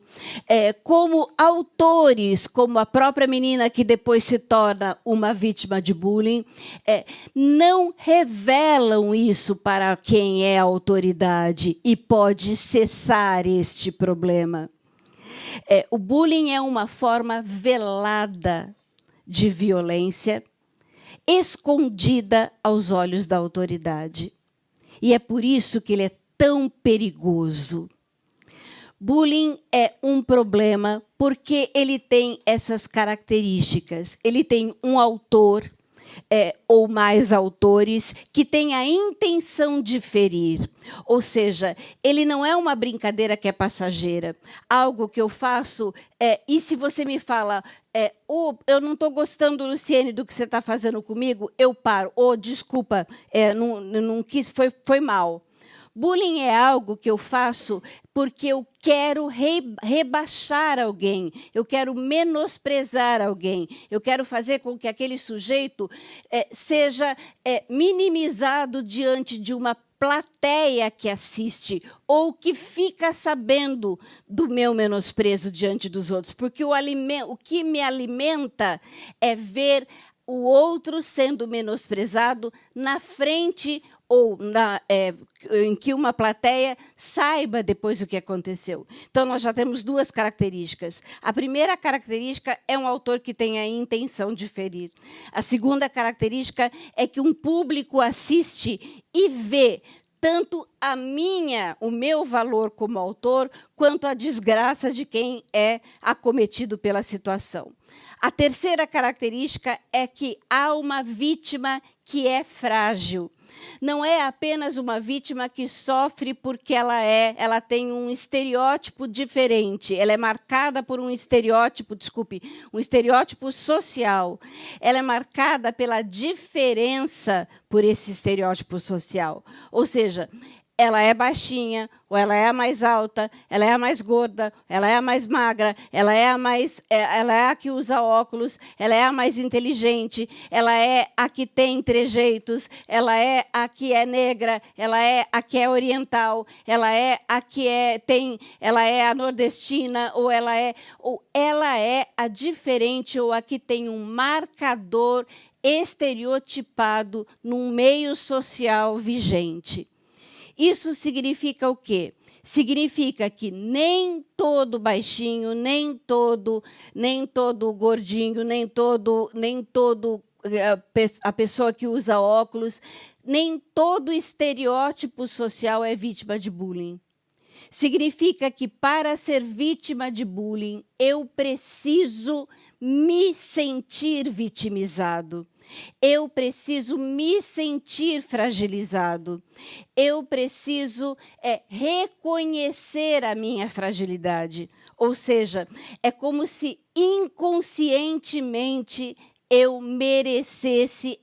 como autores, como a própria menina que depois se torna uma vítima de bullying, não revelam isso para quem é autoridade e pode cessar este problema. O bullying é uma forma velada de violência, escondida aos olhos da autoridade. E é por isso que ele é tão perigoso. Bullying é um problema porque ele tem essas características. Ele tem um autor, ou mais autores, que têm a intenção de ferir. Ou seja, ele não é uma brincadeira que é passageira. Algo que eu faço, e se você me fala, eu não estou gostando, Luciene, do que você está fazendo comigo, eu paro. Desculpa, não quis, foi mal. Bullying é algo que eu faço porque eu quero rebaixar alguém, eu quero menosprezar alguém, eu quero fazer com que aquele sujeito seja minimizado diante de uma plateia que assiste ou que fica sabendo do meu menosprezo diante dos outros, porque o que me alimenta é ver o outro sendo menosprezado na frente ou em que uma plateia saiba depois o que aconteceu. Então, nós já temos duas características. A primeira característica é um autor que tem a intenção de ferir. A segunda característica é que um público assiste e vê tanto o meu valor como autor, quanto a desgraça de quem é acometido pela situação. A terceira característica é que há uma vítima que é frágil. Não é apenas uma vítima que sofre porque ela tem um estereótipo diferente, ela é marcada por um estereótipo social. Ela é marcada pela diferença por esse estereótipo social. Ou seja, ela é baixinha, ou ela é a mais alta, ela é a mais gorda, ela é a mais magra, ela é a que usa óculos, ela é a mais inteligente, ela é a que tem trejeitos, ela é a que é negra, ela é a que é oriental, ela é a que ela é a nordestina, ou ela é a diferente, ou a que tem um marcador estereotipado num meio social vigente. Isso significa o quê? Significa que nem todo baixinho, nem todo gordinho, nem todo a pessoa que usa óculos, nem todo estereótipo social é vítima de bullying. Significa que, para ser vítima de bullying, eu preciso me sentir vitimizado. Eu preciso me sentir fragilizado. Eu preciso reconhecer a minha fragilidade. Ou seja, é como se inconscientemente eu merecesse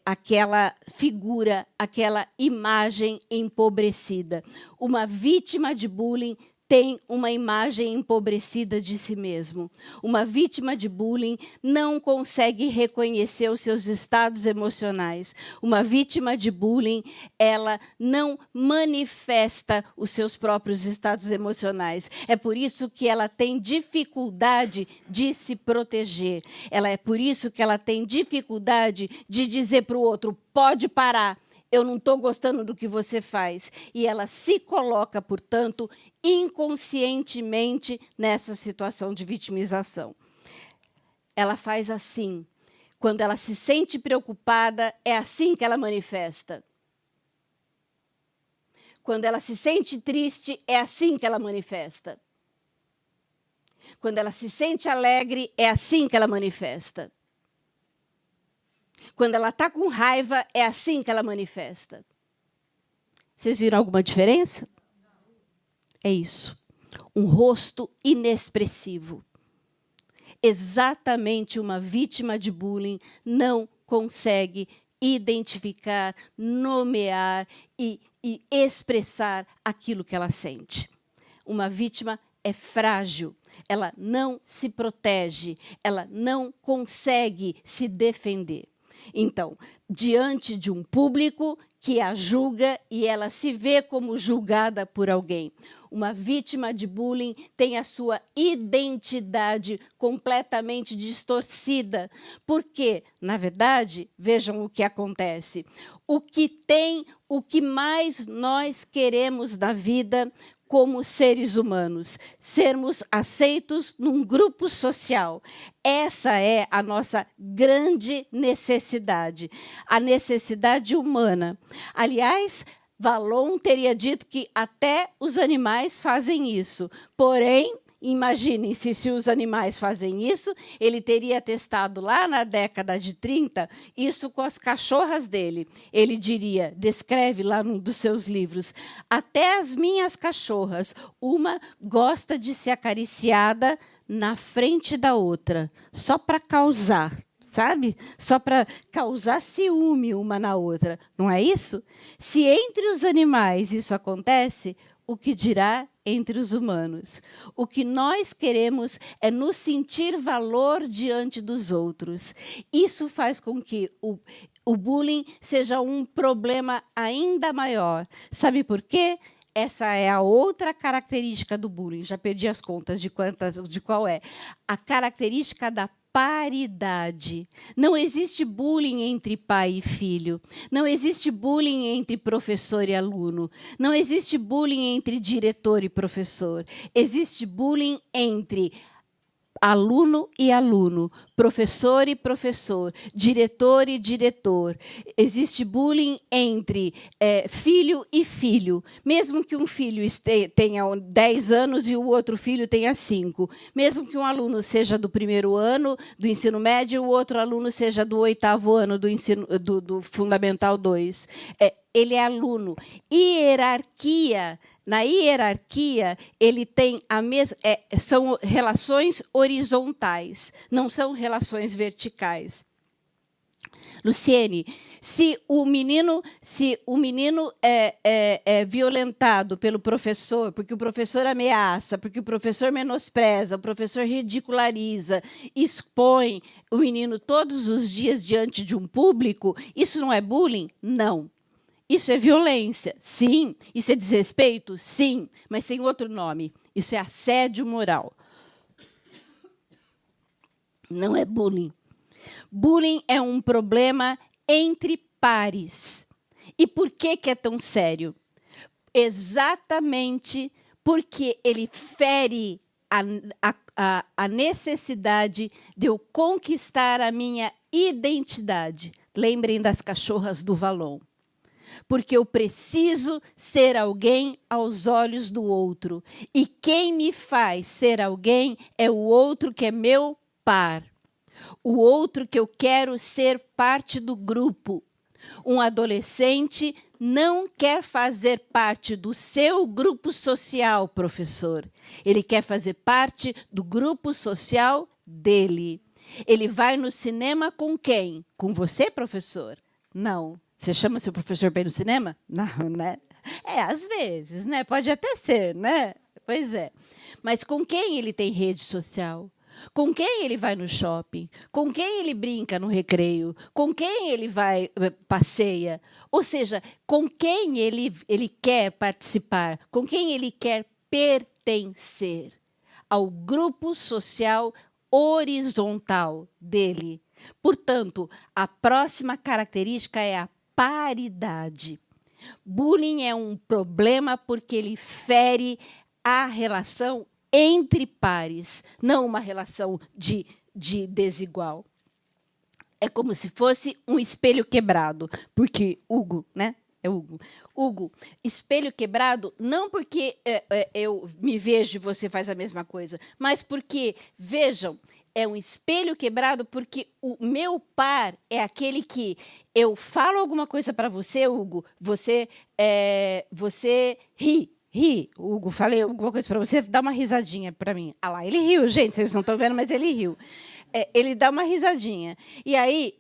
aquela figura, aquela imagem empobrecida. Uma vítima de bullying tem uma imagem empobrecida de si mesmo. Uma vítima de bullying não consegue reconhecer os seus estados emocionais. Uma vítima de bullying, ela não manifesta os seus próprios estados emocionais. É por isso que ela tem dificuldade de se proteger. É por isso que ela tem dificuldade de dizer para o outro, pode parar. Eu não estou gostando do que você faz. E ela se coloca, portanto, inconscientemente nessa situação de vitimização. Ela faz assim. Quando ela se sente preocupada, é assim que ela manifesta. Quando ela se sente triste, é assim que ela manifesta. Quando ela se sente alegre, é assim que ela manifesta. Quando ela está com raiva, é assim que ela manifesta. Vocês viram alguma diferença? É isso. Um rosto inexpressivo. Exatamente uma vítima de bullying não consegue identificar, nomear e expressar aquilo que ela sente. Uma vítima é frágil, ela não se protege, ela não consegue se defender. Então, diante de um público que a julga e ela se vê como julgada por alguém, uma vítima de bullying tem a sua identidade completamente distorcida. Porque, na verdade, vejam o que acontece. O que mais nós queremos na vida como seres humanos, sermos aceitos num grupo social. Essa é a nossa grande necessidade, a necessidade humana. Aliás, Vallon teria dito que até os animais fazem isso. Porém, imaginem se os animais fazem isso, ele teria testado lá na década de 30 isso com as cachorras dele. Ele diria, descreve lá num dos seus livros, até as minhas cachorras, uma gosta de ser acariciada na frente da outra, só para causar, sabe? Só para causar ciúme uma na outra. Não é isso? Se entre os animais isso acontece, o que dirá entre os humanos? O que nós queremos é nos sentir valor diante dos outros. Isso faz com que o bullying seja um problema ainda maior. Sabe por quê? Essa é a outra característica do bullying. Já perdi as contas de qual é. A característica da paridade. Não existe bullying entre pai e filho. Não existe bullying entre professor e aluno. Não existe bullying entre diretor e professor. Existe bullying entre aluno e aluno, professor e professor, diretor e diretor. Existe bullying entre filho e filho, mesmo que um filho tenha 10 anos e o outro filho tenha 5. Mesmo que um aluno seja do primeiro ano do ensino médio e o outro aluno seja do 8º ano do Fundamental 2. Ele é aluno. Hierarquia. Na hierarquia, ele tem são relações horizontais, não são relações verticais. Luciene, se o menino é violentado pelo professor, porque o professor ameaça, porque o professor menospreza, o professor ridiculariza, expõe o menino todos os dias diante de um público, isso não é bullying? Não. Isso é violência? Sim. Isso é desrespeito? Sim. Mas tem outro nome. Isso é assédio moral. Não é bullying. Bullying é um problema entre pares. E por que é tão sério? Exatamente porque ele fere a necessidade de eu conquistar a minha identidade. Lembrem das cachorras do Valon. Porque eu preciso ser alguém aos olhos do outro. E quem me faz ser alguém é o outro que é meu par. O outro que eu quero ser parte do grupo. Um adolescente não quer fazer parte do seu grupo social, professor. Ele quer fazer parte do grupo social dele. Ele vai no cinema com quem? Com você, professor? Não. Você chama seu professor para ir no cinema? Não, né? Às vezes, né? Pode até ser, né? Pois é. Mas com quem ele tem rede social? Com quem ele vai no shopping? Com quem ele brinca no recreio? Com quem ele passeia? Ou seja, com quem ele quer participar? Com quem ele quer pertencer? Ao grupo social horizontal dele. Portanto, a próxima característica é a paridade. Bullying é um problema porque ele fere a relação entre pares, não uma relação de desigual. É como se fosse um espelho quebrado, porque Hugo, né? É Hugo. Hugo, espelho quebrado, não porque eu me vejo e você faz a mesma coisa, mas porque, vejam, é um espelho quebrado porque o meu par é aquele que eu falo alguma coisa para você, Hugo, você ri. Hugo, falei alguma coisa para você, dá uma risadinha para mim. Ah lá, ele riu, gente, vocês não estão vendo, mas ele riu. Ele dá uma risadinha. E aí,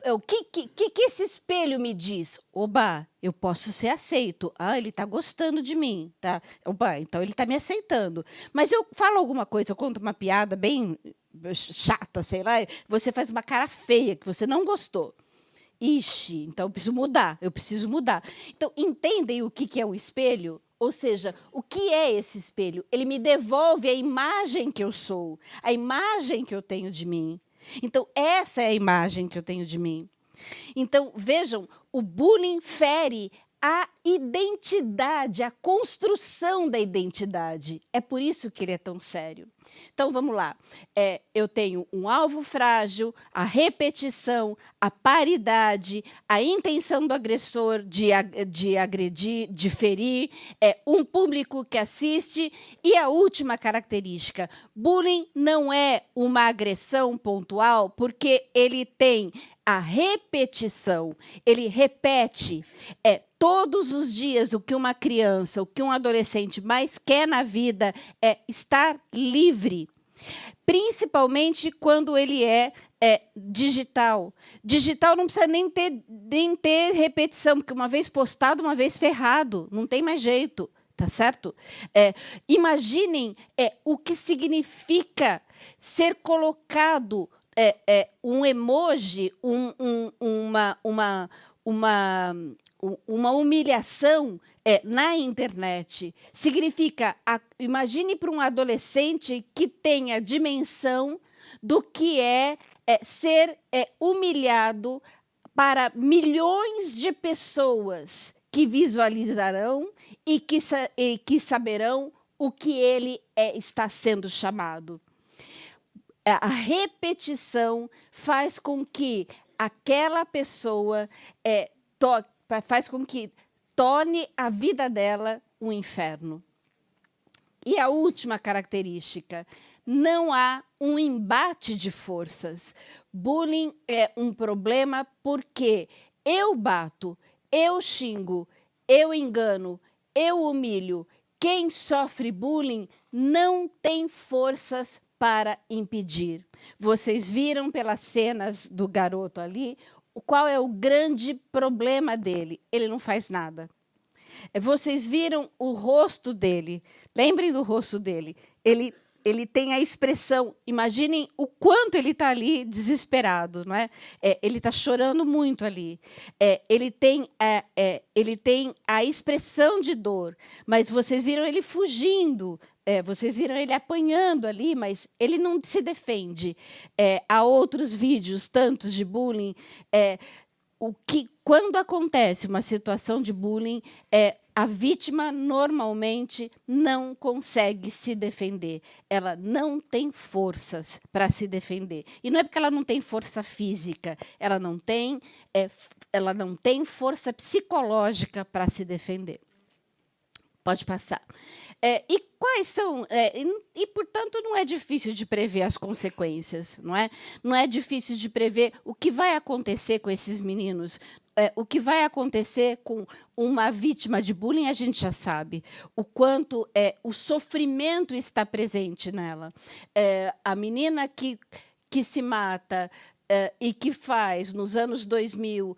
o que esse espelho me diz? Oba, eu posso ser aceito. Ah, ele está gostando de mim. Tá? Oba, então ele está me aceitando. Mas eu falo alguma coisa, eu conto uma piada bem chata, sei lá, você faz uma cara feia, que você não gostou. Ixi, então eu preciso mudar. Então, entendem o que é um espelho? Ou seja, o que é esse espelho? Ele me devolve a imagem que eu sou, a imagem que eu tenho de mim. Então, essa é a imagem que eu tenho de mim. Então, vejam, o bullying fere a identidade, a construção da identidade. É por isso que ele é tão sério. Então, vamos lá. Eu tenho um alvo frágil, a repetição, a paridade, a intenção do agressor de agredir, de ferir, um público que assiste e a última característica. Bullying não é uma agressão pontual porque ele tem a repetição. Ele repete todos os dias o que uma criança, o que um adolescente mais quer na vida é estar livre, principalmente quando ele é digital. Digital não precisa nem ter repetição, porque uma vez postado, uma vez ferrado, não tem mais jeito, tá certo? Imaginem o que significa ser colocado um emoji, uma humilhação na internet. Significa, imagine para um adolescente que tenha a dimensão do que é ser humilhado para milhões de pessoas que visualizarão e que saberão o que ele está sendo chamado. a repetição faz com que aquela pessoa faz com que torne a vida dela um inferno. E a última característica, não há um embate de forças. Bullying é um problema porque eu bato, eu xingo, eu engano, eu humilho. Quem sofre bullying não tem forças para impedir. Vocês viram pelas cenas do garoto ali qual é o grande problema dele? Ele não faz nada. Vocês viram o rosto dele. Lembrem do rosto dele. Ele tem a expressão, imaginem o quanto ele está ali desesperado, não é? Ele está chorando muito ali. Ele tem a expressão de dor, mas vocês viram ele fugindo, vocês viram ele apanhando ali, mas ele não se defende. Há outros vídeos, tantos de bullying, quando acontece uma situação de bullying, a vítima normalmente não consegue se defender. Ela não tem forças para se defender. E não é porque ela não tem força física, ela não tem força psicológica para se defender. Pode passar. E quais são... portanto, não é difícil de prever as consequências, não é? Não é difícil de prever o que vai acontecer com esses meninos. O que vai acontecer com uma vítima de bullying, a gente já sabe. O quanto o sofrimento está presente nela. A menina que se mata... e que faz, nos anos 2000,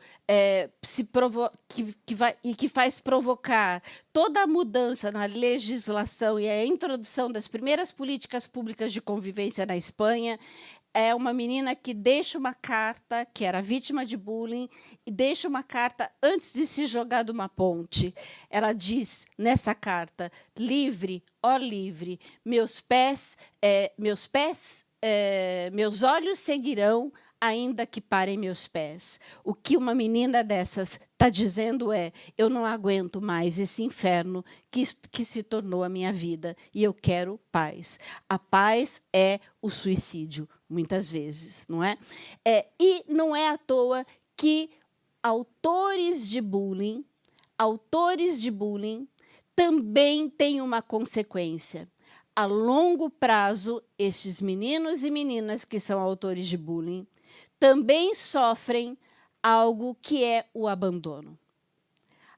que faz provocar toda a mudança na legislação e a introdução das primeiras políticas públicas de convivência na Espanha, é uma menina que deixa uma carta, que era vítima de bullying, e deixa uma carta antes de se jogar de uma ponte. Ela diz, nessa carta, livre, ó livre, meus olhos seguirão, ainda que parem meus pés. O que uma menina dessas está dizendo é, eu não aguento mais esse inferno que se tornou a minha vida e eu quero paz. A paz é o suicídio, muitas vezes, não é? E não é à toa que autores de bullying também têm uma consequência. A longo prazo, estes meninos e meninas que são autores de bullying também sofrem algo que é o abandono.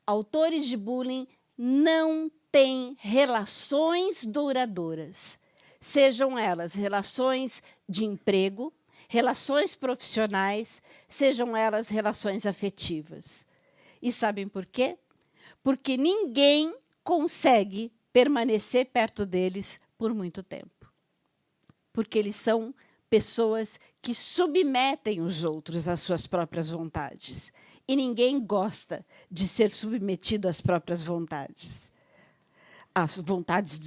Autores de bullying não têm relações duradouras, sejam elas relações de emprego, relações profissionais, sejam elas relações afetivas. E sabem por quê? Porque ninguém consegue permanecer perto deles por muito tempo. Porque eles são pessoas que submetem os outros às suas próprias vontades. E ninguém gosta de ser submetido às próprias vontades. Às vontades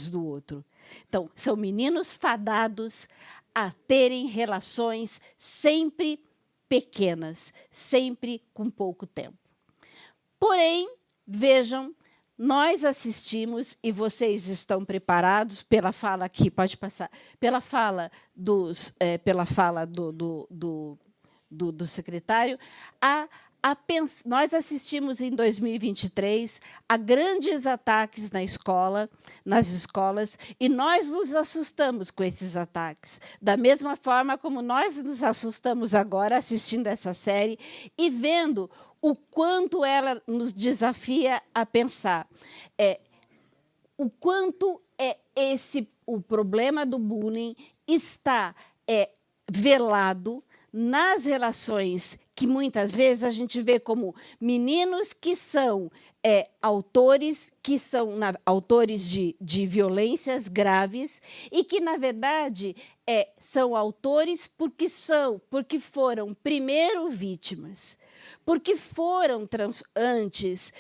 do outro. Então, são meninos fadados a terem relações sempre pequenas, sempre com pouco tempo. Porém, vejam, nós assistimos, e vocês estão preparados pela fala aqui, pode passar, pela fala do secretário, nós assistimos em 2023 a grandes ataques nas escolas, e nós nos assustamos com esses ataques, da mesma forma como nós nos assustamos agora assistindo essa série e vendo o quanto ela nos desafia a pensar. O quanto o problema do bullying está velado nas relações que muitas vezes a gente vê como meninos que são autores de violências graves e que, na verdade, são autores porque foram primeiro vítimas, porque foram antes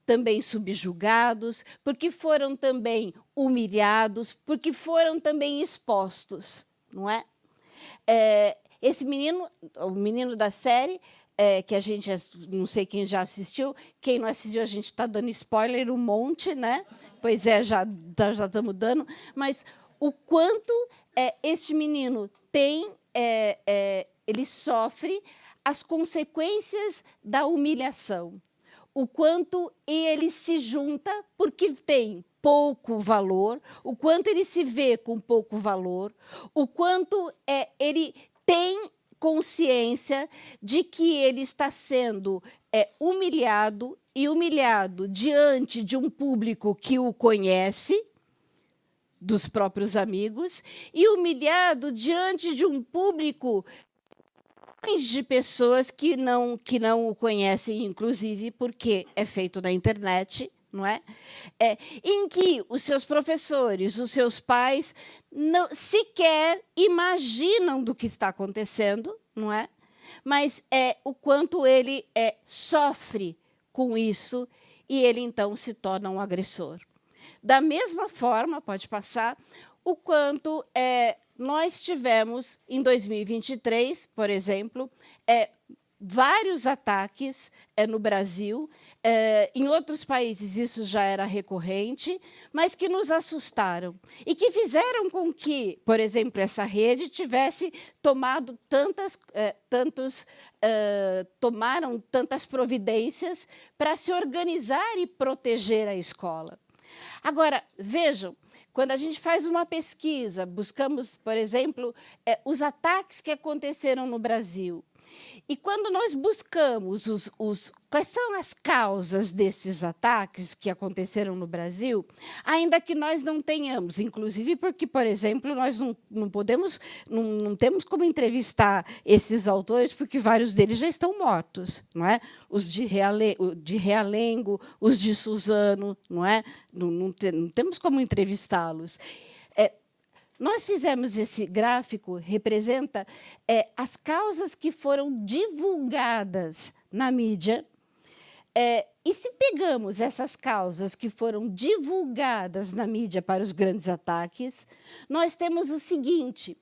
também subjugados, porque foram também humilhados, porque foram também expostos, não é? Esse menino, o menino da série, que a gente, não sei quem já assistiu, quem não assistiu, a gente está dando spoiler um monte, né? Pois já estamos dando, mas o quanto este menino ele sofre as consequências da humilhação, o quanto ele se junta porque tem pouco valor, o quanto ele se vê com pouco valor, o quanto ele tem consciência de que ele está sendo humilhado diante de um público que o conhece, dos próprios amigos, e humilhado diante de um público de pessoas que não o conhecem, inclusive porque é feito na internet, não é? Em que os seus professores, os seus pais, não sequer imaginam do que está acontecendo, não é? Mas o quanto ele sofre com isso e ele, então, se torna um agressor. Da mesma forma, pode passar, o quanto nós tivemos, em 2023, por exemplo, vários ataques no Brasil. Em outros países isso já era recorrente, mas que nos assustaram e que fizeram com que, por exemplo, essa rede tivesse tomado tomaram tantas providências para se organizar e proteger a escola. Agora, vejam, quando a gente faz uma pesquisa, buscamos, por exemplo, os ataques que aconteceram no Brasil. E quando nós buscamos quais são as causas desses ataques que aconteceram no Brasil, ainda que nós não tenhamos, inclusive porque, por exemplo, nós não temos como entrevistar esses autores, porque vários deles já estão mortos, não é? Os de Realengo, os de Suzano, não é? Não temos como entrevistá-los. Nós fizemos esse gráfico, representa as causas que foram divulgadas na mídia, e se pegamos essas causas que foram divulgadas na mídia para os grandes ataques, nós temos o seguinte: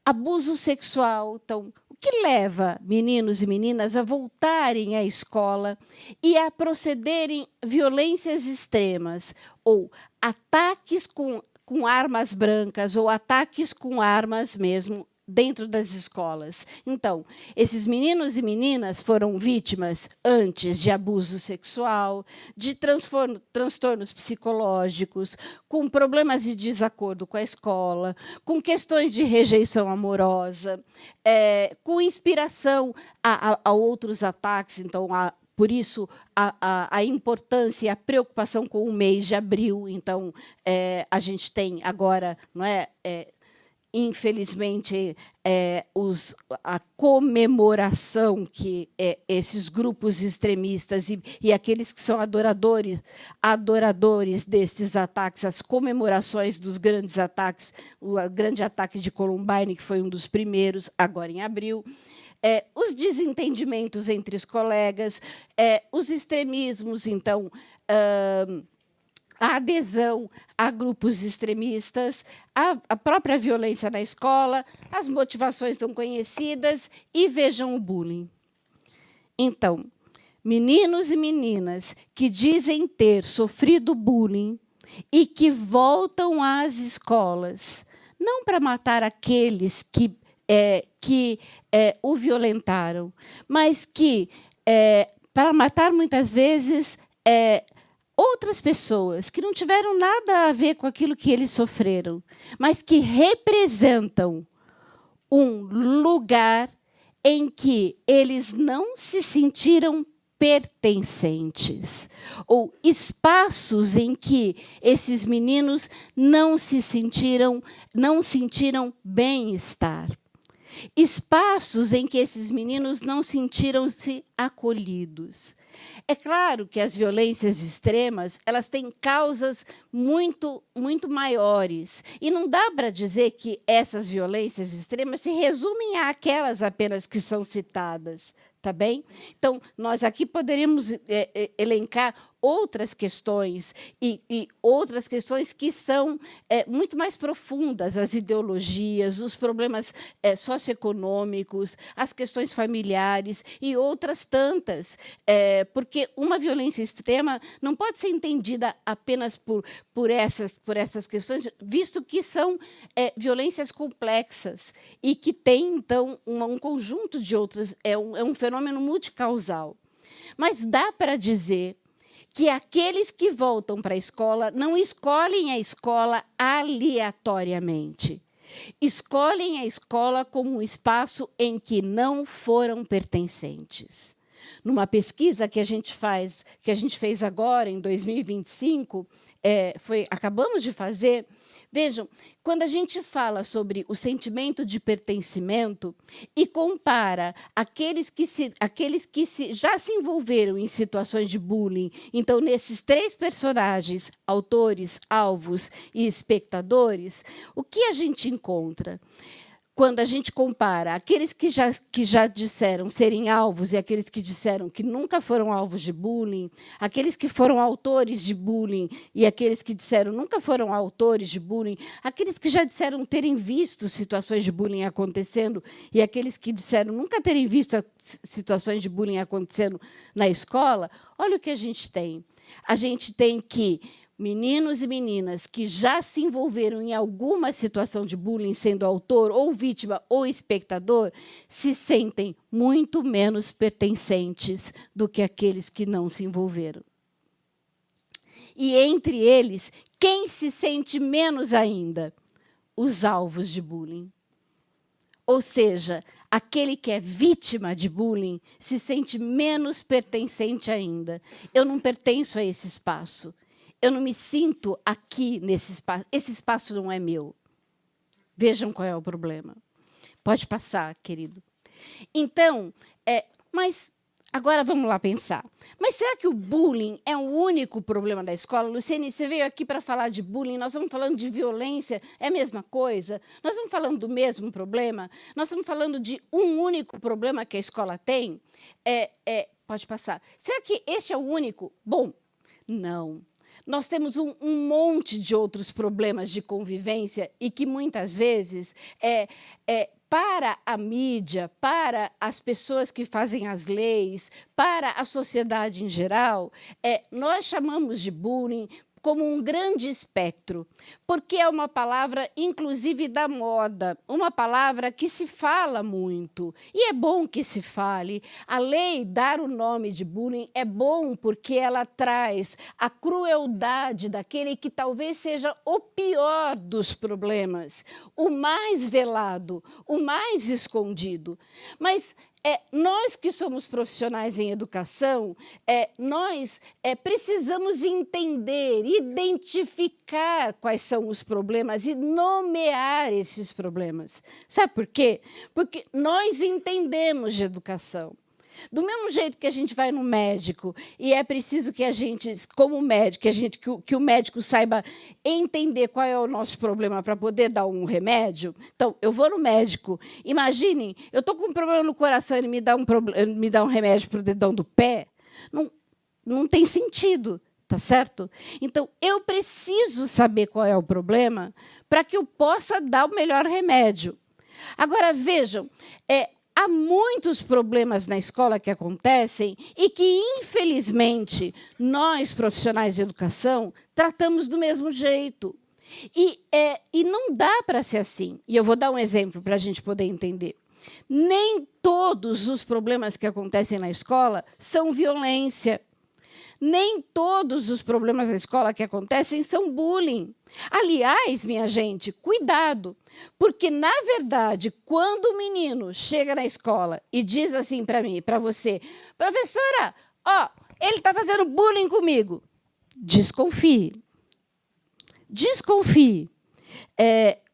abuso sexual. Então, o que leva meninos e meninas a voltarem à escola e a procederem violências extremas ou ataques com armas brancas ou ataques com armas mesmo dentro das escolas. Então, esses meninos e meninas foram vítimas antes de abuso sexual, de transtornos psicológicos, com problemas de desacordo com a escola, com questões de rejeição amorosa, com inspiração a outros ataques. Então, por isso, a importância e a preocupação com o mês de abril. Então, a gente tem agora, não é, infelizmente, a comemoração que esses grupos extremistas e aqueles que são adoradores desses ataques, as comemorações dos grandes ataques, o grande ataque de Columbine, que foi um dos primeiros, agora em abril, os desentendimentos entre os colegas, os extremismos, então, a adesão a grupos extremistas, a própria violência na escola, as motivações tão conhecidas, e vejam o bullying. Então, meninos e meninas que dizem ter sofrido bullying e que voltam às escolas, não para matar aqueles que o violentaram, mas que, para matar, muitas vezes, outras pessoas que não tiveram nada a ver com aquilo que eles sofreram, mas que representam um lugar em que eles não se sentiram pertencentes, ou espaços em que esses meninos não sentiram bem-estar. Espaços em que esses meninos não sentiram-se acolhidos. É claro que as violências extremas, elas têm causas muito maiores. E não dá para dizer que essas violências extremas se resumem àquelas apenas que são citadas. Tá bem? Então, nós aqui poderíamos elencar outras questões, e outras questões que são muito mais profundas, as ideologias, os problemas socioeconômicos, as questões familiares e outras tantas, porque uma violência extrema não pode ser entendida apenas por essas questões, visto que são violências complexas e que têm, então, um conjunto de outras, é um fenômeno multicausal. Mas dá para dizer que aqueles que voltam para a escola não escolhem a escola aleatoriamente. Escolhem a escola como um espaço em que não foram pertencentes. Numa pesquisa que a gente fez agora, em 2025, acabamos de fazer. Vejam, quando a gente fala sobre o sentimento de pertencimento e compara aqueles que já se envolveram em situações de bullying, então, nesses 3 personagens, autores, alvos e espectadores, o que a gente encontra? Quando a gente compara aqueles que já disseram serem alvos e aqueles que disseram que nunca foram alvos de bullying, aqueles que foram autores de bullying e aqueles que disseram nunca foram autores de bullying, aqueles que já disseram terem visto situações de bullying acontecendo e aqueles que disseram nunca terem visto situações de bullying acontecendo na escola, olha o que a gente tem. A gente tem que meninos e meninas que já se envolveram em alguma situação de bullying, sendo autor, ou vítima, ou espectador, se sentem muito menos pertencentes do que aqueles que não se envolveram. E, entre eles, quem se sente menos ainda? Os alvos de bullying. Ou seja, aquele que é vítima de bullying se sente menos pertencente ainda. Eu não pertenço a esse espaço. Eu não me sinto aqui nesse espaço. Esse espaço não é meu. Vejam qual é o problema. Pode passar, querido. Então, mas agora vamos lá pensar. Mas será que o bullying é o único problema da escola? Luciene, você veio aqui para falar de bullying, nós estamos falando de violência, é a mesma coisa? Nós estamos falando do mesmo problema? Nós estamos falando de um único problema que a escola tem? Pode passar. Será que este é o único? Bom, não. Nós temos um monte de outros problemas de convivência e que, muitas vezes, para a mídia, para as pessoas que fazem as leis, para a sociedade em geral, nós chamamos de bullying como um grande espectro, porque é uma palavra, inclusive, da moda, uma palavra que se fala muito, e é bom que se fale. A lei dar o nome de bullying é bom porque ela traz a crueldade daquele que talvez seja o pior dos problemas, o mais velado, o mais escondido. Mas nós que somos profissionais em educação, nós precisamos entender, identificar quais são os problemas e nomear esses problemas. Sabe por quê? Porque nós entendemos de educação. Do mesmo jeito que a gente vai no médico e é preciso que a gente, como médico, que o médico saiba entender qual é o nosso problema para poder dar um remédio. Então, eu vou no médico. Imaginem, eu estou com um problema no coração e ele me dá um remédio para o dedão do pé. Não tem sentido, tá certo? Então, eu preciso saber qual é o problema para que eu possa dar o melhor remédio. Agora, vejam, há muitos problemas na escola que acontecem e que, infelizmente, nós, profissionais de educação, tratamos do mesmo jeito. E não dá para ser assim. E eu vou dar um exemplo para a gente poder entender. Nem todos os problemas que acontecem na escola são violência. Nem todos os problemas da escola que acontecem são bullying. Aliás, minha gente, cuidado, porque, na verdade, quando o menino chega na escola e diz assim para mim, para você, professora, ele está fazendo bullying comigo, desconfie. Desconfie.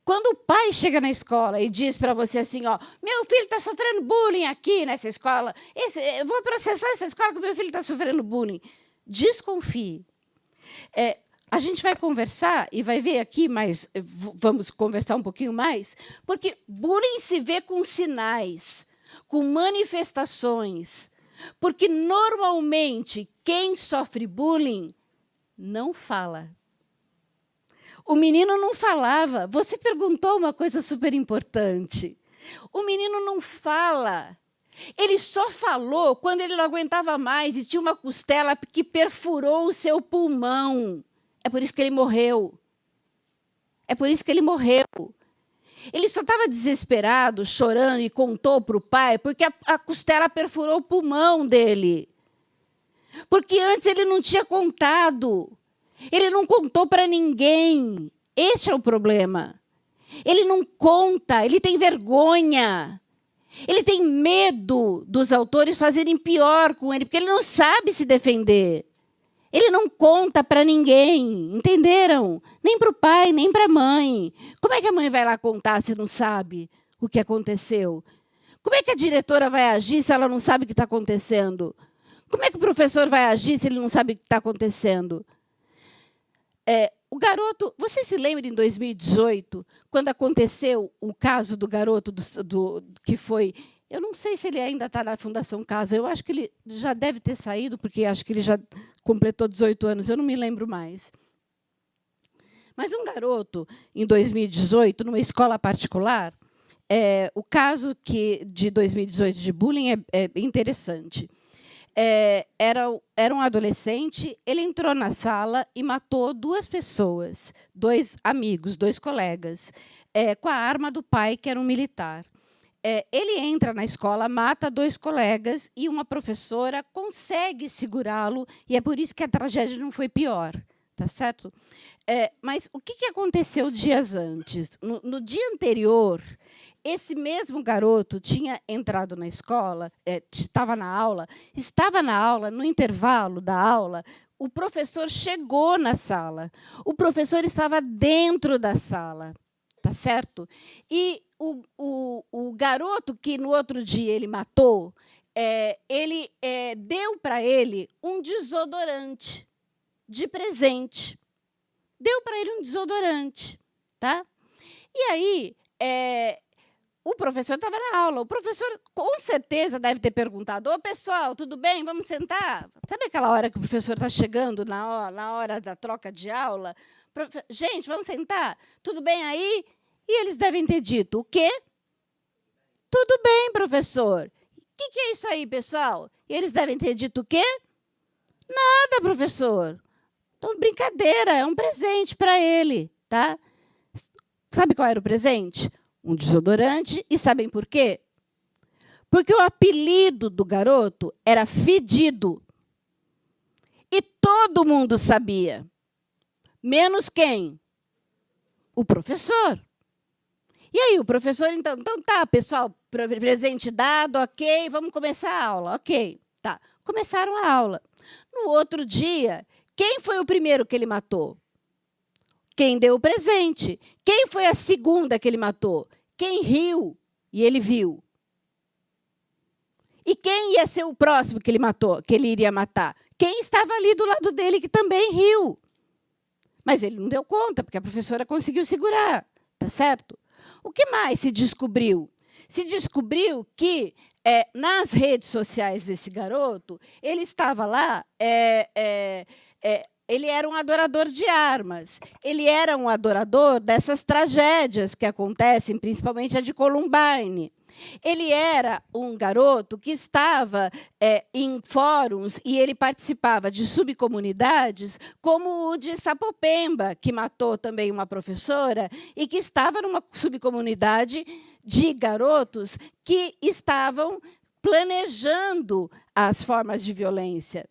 Quando o pai chega na escola e diz para você assim, meu filho está sofrendo bullying aqui nessa escola, eu vou processar essa escola que meu filho está sofrendo bullying, desconfie. A gente vai conversar e vai ver aqui, mas vamos conversar um pouquinho mais, porque bullying se vê com sinais, com manifestações, Porque, normalmente, quem sofre bullying não fala. O menino não falava. Você perguntou uma coisa super importante. O menino não fala. Ele só falou quando ele não aguentava mais e tinha uma costela que perfurou o seu pulmão. É por isso que ele morreu. É por isso que ele morreu. Ele só estava desesperado, chorando, e contou para o pai, porque a costela perfurou o pulmão dele. Porque antes ele não tinha contado. Ele não contou para ninguém. Esse é o problema. Ele não conta, ele tem vergonha. Ele tem medo dos autores fazerem pior com ele, porque ele não sabe se defender. Ele não conta para ninguém, entenderam? Nem para o pai, nem para a mãe. Como é que a mãe vai lá contar se não sabe o que aconteceu? Como é que a diretora vai agir se ela não sabe o que está acontecendo? Como é que o professor vai agir se ele não sabe o que está acontecendo? O garoto, você se lembra em 2018, quando aconteceu o caso do garoto que foi... Eu não sei se ele ainda está na Fundação Casa, eu acho que ele já deve ter saído, porque acho que ele já completou 18 anos, eu não me lembro mais. Mas um garoto, em 2018, numa escola particular, o caso de 2018 de bullying é interessante. Era um adolescente, ele entrou na sala e matou 2 pessoas, 2 amigos, 2 colegas, com a arma do pai, que era um militar. Ele entra na escola, mata 2 colegas e uma professora consegue segurá-lo, e é por isso que a tragédia não foi pior. Tá certo? Mas o que aconteceu dias antes? No dia anterior, esse mesmo garoto tinha entrado na escola, estava na aula, no intervalo da aula, o professor chegou na sala. O professor estava dentro da sala, tá certo? E o garoto que no outro dia ele matou, ele deu para ele um desodorante de presente. Deu para ele um desodorante, tá? E aí, o professor estava na aula. O professor, com certeza, deve ter perguntado: ô, pessoal, tudo bem? Vamos sentar? Sabe aquela hora que o professor está chegando, na hora da troca de aula? Gente, vamos sentar? Tudo bem aí? E eles devem ter dito: o quê? Tudo bem, professor. O que é isso aí, pessoal? E eles devem ter dito o quê? Nada, professor. Então, brincadeira, é um presente para ele, tá? Sabe qual era o presente? Um desodorante. E sabem por quê? Porque o apelido do garoto era Fedido. E todo mundo sabia. Menos quem? O professor. E aí, o professor, então tá, pessoal, presente dado, ok, vamos começar a aula. Ok, tá. Começaram a aula. No outro dia, quem foi o primeiro que ele matou? Quem deu o presente. Quem foi a segunda que ele matou? Quem riu e ele viu. E quem ia ser o próximo que ele matou, que ele iria matar? Quem estava ali do lado dele, que também riu. Mas ele não deu conta, porque a professora conseguiu segurar, tá certo? O que mais se descobriu? Se descobriu que, nas redes sociais desse garoto, ele estava lá, ele era um adorador de armas, ele era um adorador dessas tragédias que acontecem, principalmente a de Columbine. Ele era um garoto que estava em fóruns e ele participava de subcomunidades, como o de Sapopemba, que matou também uma professora, e que estava numa subcomunidade de garotos que estavam planejando as formas de violência,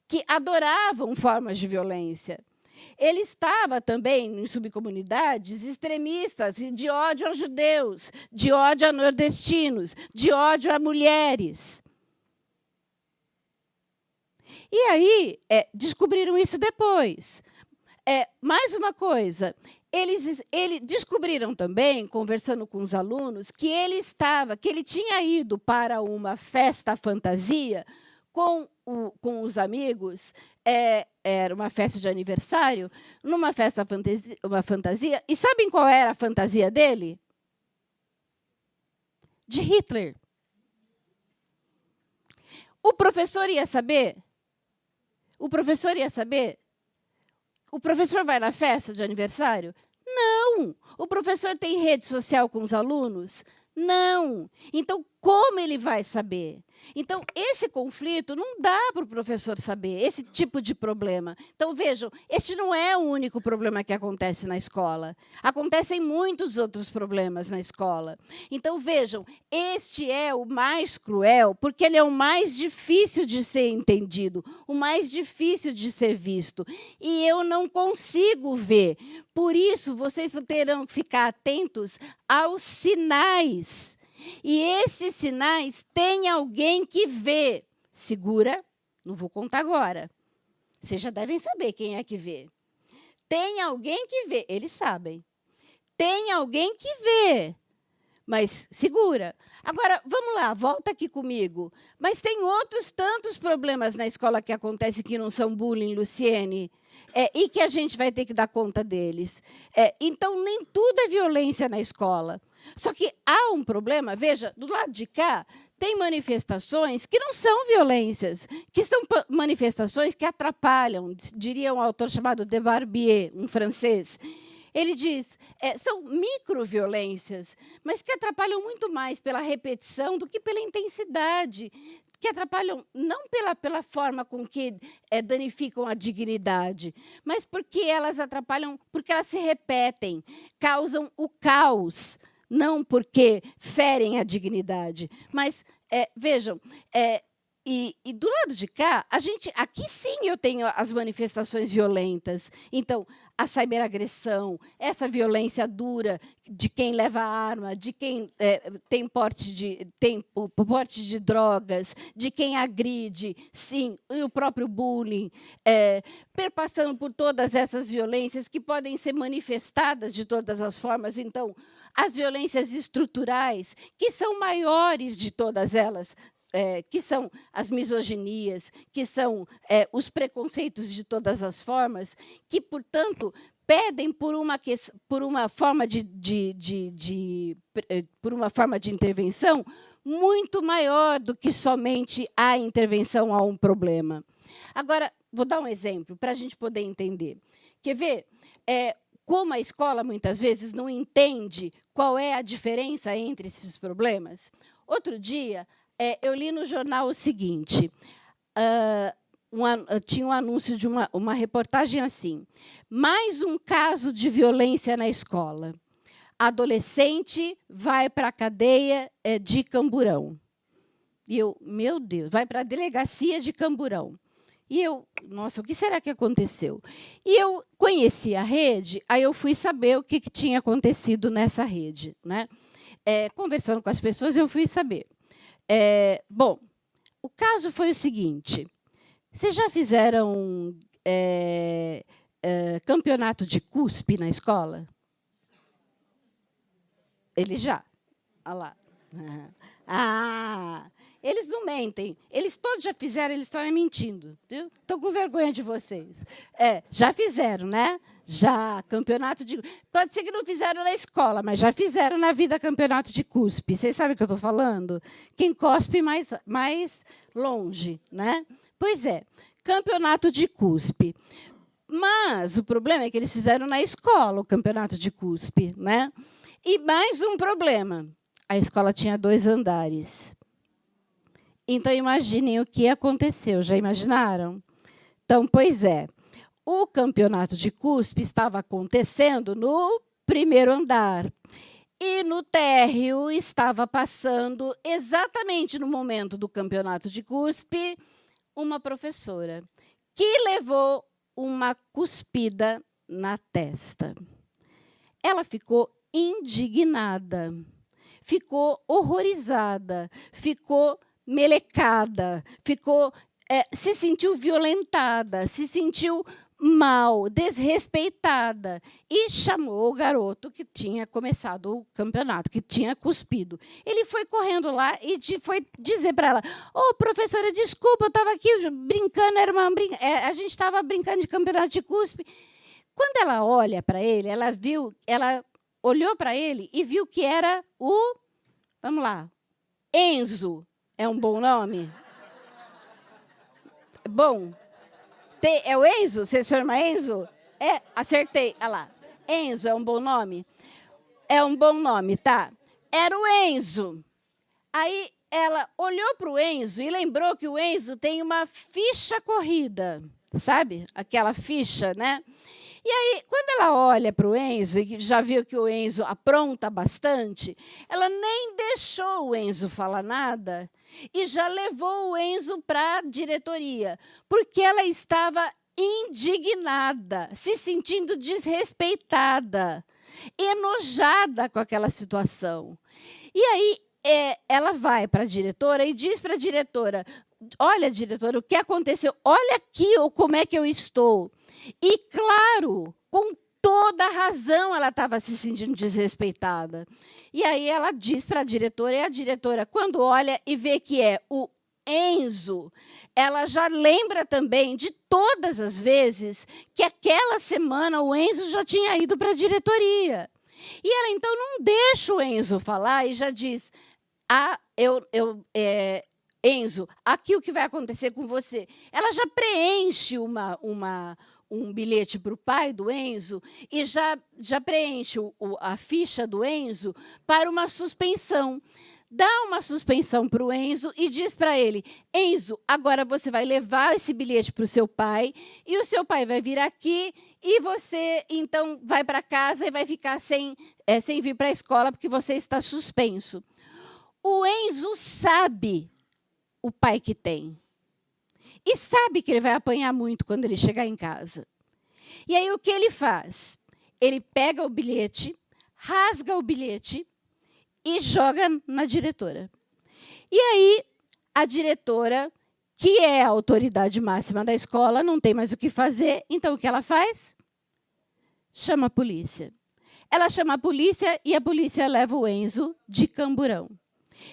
que adoravam formas de violência. Ele estava também em subcomunidades extremistas de ódio aos judeus, de ódio a nordestinos, de ódio a mulheres. E aí, descobriram isso depois. Mais uma coisa, eles descobriram também, conversando com os alunos, que ele tinha ido para uma festa fantasia com os amigos, era uma festa de aniversário, numa festa fantasia. E sabem qual era a fantasia dele? De Hitler. O professor ia saber? O professor ia saber? O professor vai na festa de aniversário? Não. O professor tem rede social com os alunos? Não. Então, como ele vai saber? Então, esse conflito não dá para o professor saber, esse tipo de problema. Então, vejam, este não é o único problema que acontece na escola. Acontecem muitos outros problemas na escola. Então, vejam, este é o mais cruel, porque ele é o mais difícil de ser entendido, o mais difícil de ser visto. E eu não consigo ver. Por isso, vocês terão que ficar atentos aos sinais. E esses sinais tem alguém que vê. Segura, não vou contar agora. Vocês já devem saber quem é que vê. Tem alguém que vê, eles sabem. Tem alguém que vê, mas segura. Agora, vamos lá, volta aqui comigo. Mas tem outros tantos problemas na escola que acontecem que não são bullying, Luciene, e que a gente vai ter que dar conta deles. Então, nem tudo é violência na escola. Só que há um problema, veja, do lado de cá, tem manifestações que não são violências, que são manifestações que atrapalham, diria um autor chamado de Barbier, um francês. Ele diz, são microviolências, mas que atrapalham muito mais pela repetição do que pela intensidade, que atrapalham não pela forma com que danificam a dignidade, mas porque elas atrapalham, porque elas se repetem, causam o caos, não porque ferem a dignidade. Mas, vejam, e do lado de cá, aqui sim eu tenho as manifestações violentas. Então, a ciberagressão, essa violência dura de quem leva arma, de quem tem o porte de drogas, de quem agride, sim, e o próprio bullying, perpassando por todas essas violências que podem ser manifestadas de todas as formas. Então, as violências estruturais, que são maiores de todas elas, que são as misoginias, que são os preconceitos de todas as formas, que, portanto, pedem por uma forma por uma forma de intervenção muito maior do que somente a intervenção a um problema. Agora, vou dar um exemplo para a gente poder entender. Quer ver? Como a escola, muitas vezes, não entende qual é a diferença entre esses problemas. Outro dia, eu li no jornal o seguinte, tinha um anúncio de uma reportagem assim, mais um caso de violência na escola. Adolescente vai para a cadeia de Camburão. E eu, meu Deus, vai para a delegacia de Camburão. E eu, nossa, o que será que aconteceu? E eu conheci a rede, aí eu fui saber o que tinha acontecido nessa rede, né? Conversando com as pessoas, eu fui saber. Bom, o caso foi o seguinte, vocês já fizeram campeonato de cuspe na escola? Eles já. Olha lá. Eles não mentem. Eles todos já fizeram, eles estão mentindo. Estou com vergonha de vocês. Já fizeram, né? Já, campeonato de... Pode ser que não fizeram na escola, mas já fizeram na vida campeonato de cuspe. Vocês sabem o que eu estou falando? Quem cospe mais longe, né? Pois é, campeonato de cuspe. Mas o problema é que eles fizeram na escola o campeonato de cuspe, né? E mais um problema. A escola tinha 2 andares. Então, imaginem o que aconteceu. Já imaginaram? Então, pois é. O campeonato de cuspe estava acontecendo no 1º andar. E no térreo estava passando, exatamente no momento do campeonato de cuspe, uma professora que levou uma cuspida na testa. Ela ficou indignada, ficou horrorizada, ficou melecada, se sentiu violentada, se sentiu mal, desrespeitada, e chamou o garoto que tinha começado o campeonato, que tinha cuspido. Ele foi correndo lá e foi dizer para ela, professora, desculpa, eu estava aqui brincando, a gente estava brincando de campeonato de cuspe. Quando ela olha para ele, ela olhou para ele e viu que era vamos lá, Enzo. É um bom nome? Bom, é o Enzo? Você se chama Enzo? É, acertei. Olha lá. Enzo é um bom nome? É um bom nome, tá? Era o Enzo. Aí ela olhou para o Enzo e lembrou que o Enzo tem uma ficha corrida, sabe? Aquela ficha, né? E aí, quando ela olha para o Enzo e já viu que o Enzo apronta bastante, ela nem deixou o Enzo falar nada e já levou o Enzo para a diretoria, porque ela estava indignada, se sentindo desrespeitada, enojada com aquela situação. E aí ela vai para a diretora e diz para a diretora: olha, diretora, o que aconteceu? Olha aqui como é que eu estou. E, claro, com toda a razão, ela estava se sentindo desrespeitada. E aí ela diz para a diretora, e a diretora, quando olha e vê que é o Enzo, ela já lembra também de todas as vezes que aquela semana o Enzo já tinha ido para a diretoria. E ela, então, não deixa o Enzo falar e já diz: Enzo, aqui o que vai acontecer com você. Ela já preenche um bilhete para o pai do Enzo e já preenche a ficha do Enzo para uma suspensão. Dá uma suspensão para o Enzo e diz para ele: Enzo, agora você vai levar esse bilhete para o seu pai e o seu pai vai vir aqui e você, então, vai para casa e vai ficar sem vir para a escola porque você está suspenso. O Enzo sabe o pai que tem. E sabe que ele vai apanhar muito quando ele chegar em casa. E aí, o que ele faz? Ele pega o bilhete, rasga o bilhete e joga na diretora. E aí, a diretora, que é a autoridade máxima da escola, não tem mais o que fazer. Então, o que ela faz? Chama a polícia. Ela chama a polícia e a polícia leva o Enzo de Camburão.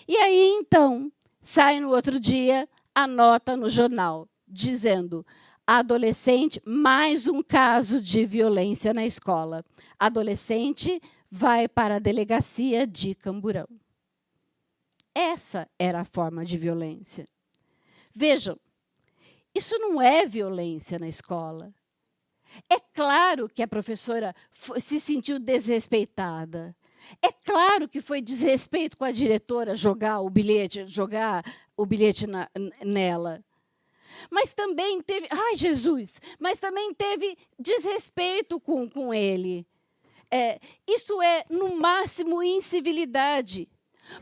E aí, então, sai no outro dia a nota no jornal, dizendo: adolescente, mais um caso de violência na escola. Adolescente vai para a delegacia de Camburão. Essa era a forma de violência. Vejam, isso não é violência na escola. É claro que a professora se sentiu desrespeitada. É claro que foi desrespeito com a diretora jogar o bilhete nela. Mas também teve, mas também teve desrespeito com ele. Isso é, no máximo, incivilidade,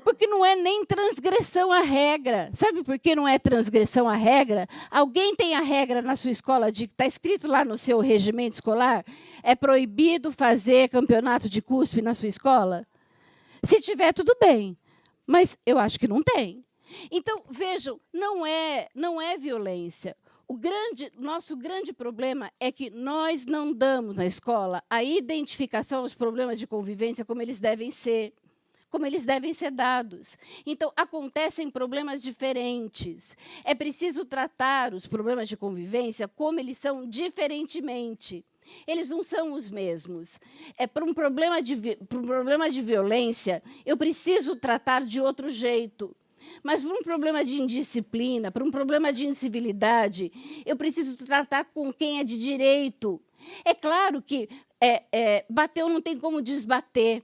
porque não é nem transgressão à regra. Sabe por que não é transgressão à regra? Alguém tem a regra na sua escola, está escrito lá no seu regimento escolar, é proibido fazer campeonato de cuspe na sua escola? Se tiver, tudo bem, mas eu acho que não tem. Então, vejam, não é violência. Nosso grande problema é que nós não damos na escola a identificação aos problemas de convivência como eles devem ser dados. Então, acontecem problemas diferentes. É preciso tratar os problemas de convivência como eles são diferentemente. Eles não são os mesmos. Para um problema de violência, eu preciso tratar de outro jeito. Mas para um problema de indisciplina, para um problema de incivilidade, eu preciso tratar com quem é de direito. É claro que bateu não tem como desbater.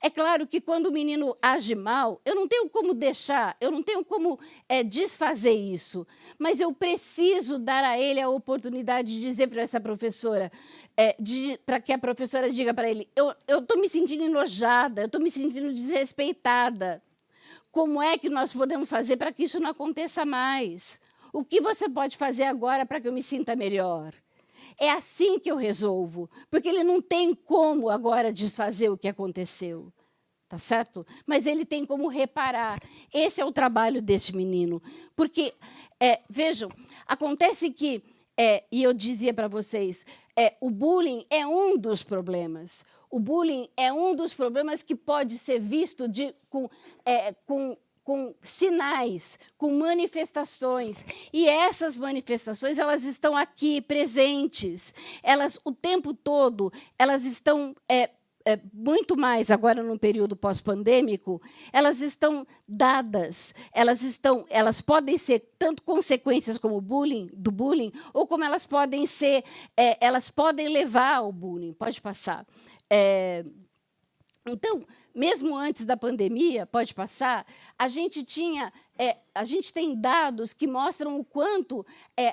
É claro que quando o menino age mal, eu não tenho como deixar, eu não tenho como desfazer isso. Mas eu preciso dar a ele a oportunidade de dizer para essa professora, para que a professora diga para ele: eu estou me sentindo enojada, eu estou me sentindo desrespeitada. Como é que nós podemos fazer para que isso não aconteça mais? O que você pode fazer agora para que eu me sinta melhor? É assim que eu resolvo, porque ele não tem como agora desfazer o que aconteceu, tá certo? Mas ele tem como reparar. Esse é o trabalho desse menino. Porque, vejam, acontece que, e eu dizia para vocês, o bullying é um dos problemas. O bullying é um dos problemas que pode ser visto com sinais, com manifestações. E essas manifestações, elas estão aqui presentes. Elas, o tempo todo, elas estão muito mais agora no período pós-pandêmico, elas estão dadas, elas podem ser tanto consequências como do bullying, ou como elas podem ser, elas podem levar ao bullying. Pode passar. Então, mesmo antes da pandemia, pode passar, a gente tem dados que mostram o quanto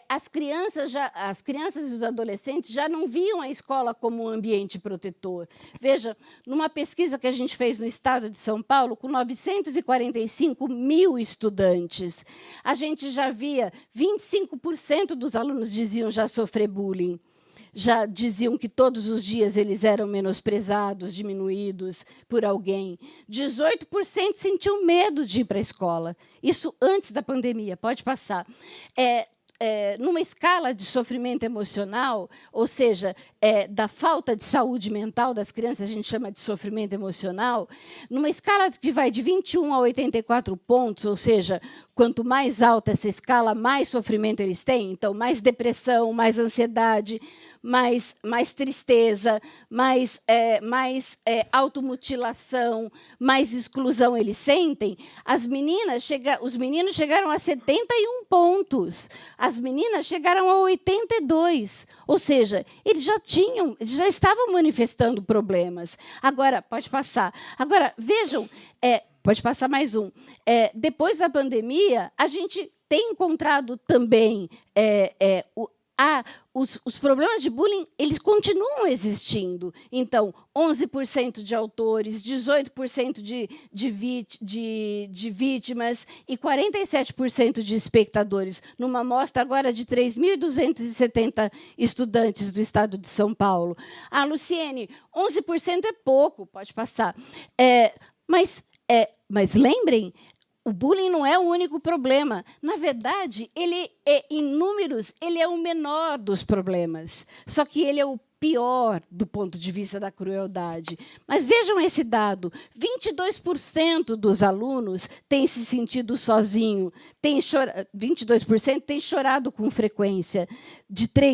as crianças e os adolescentes já não viam a escola como um ambiente protetor. Veja, numa pesquisa que a gente fez no estado de São Paulo, com 945 mil estudantes, a gente já via 25% dos alunos diziam já sofrer bullying. Já diziam que todos os dias eles eram menosprezados, diminuídos por alguém. 18% sentiam medo de ir para a escola. Isso antes da pandemia, pode passar. Numa escala de sofrimento emocional, ou seja, da falta de saúde mental das crianças, a gente chama de sofrimento emocional, numa escala que vai de 21 a 84 pontos, ou seja, quanto mais alta essa escala, mais sofrimento eles têm, então mais depressão, mais ansiedade, mais tristeza, mais automutilação, mais exclusão eles sentem. Os meninos chegaram a 71 pontos, as meninas chegaram a 82, ou seja, eles já estavam manifestando problemas. Agora, pode passar. Agora, vejam, pode passar mais um. Depois da pandemia, a gente tem encontrado também os problemas de bullying, eles continuam existindo. Então, 11% de autores, 18% de vítimas e 47% de espectadores, numa amostra agora de 3.270 estudantes do estado de São Paulo. Luciene, 11% é pouco, pode passar. Mas lembrem, o bullying não é o único problema. Na verdade, em números, ele é o menor dos problemas. Só que ele é o pior do ponto de vista da crueldade. Mas vejam esse dado: 22% dos alunos têm se sentido sozinho, 22% têm chorado com frequência.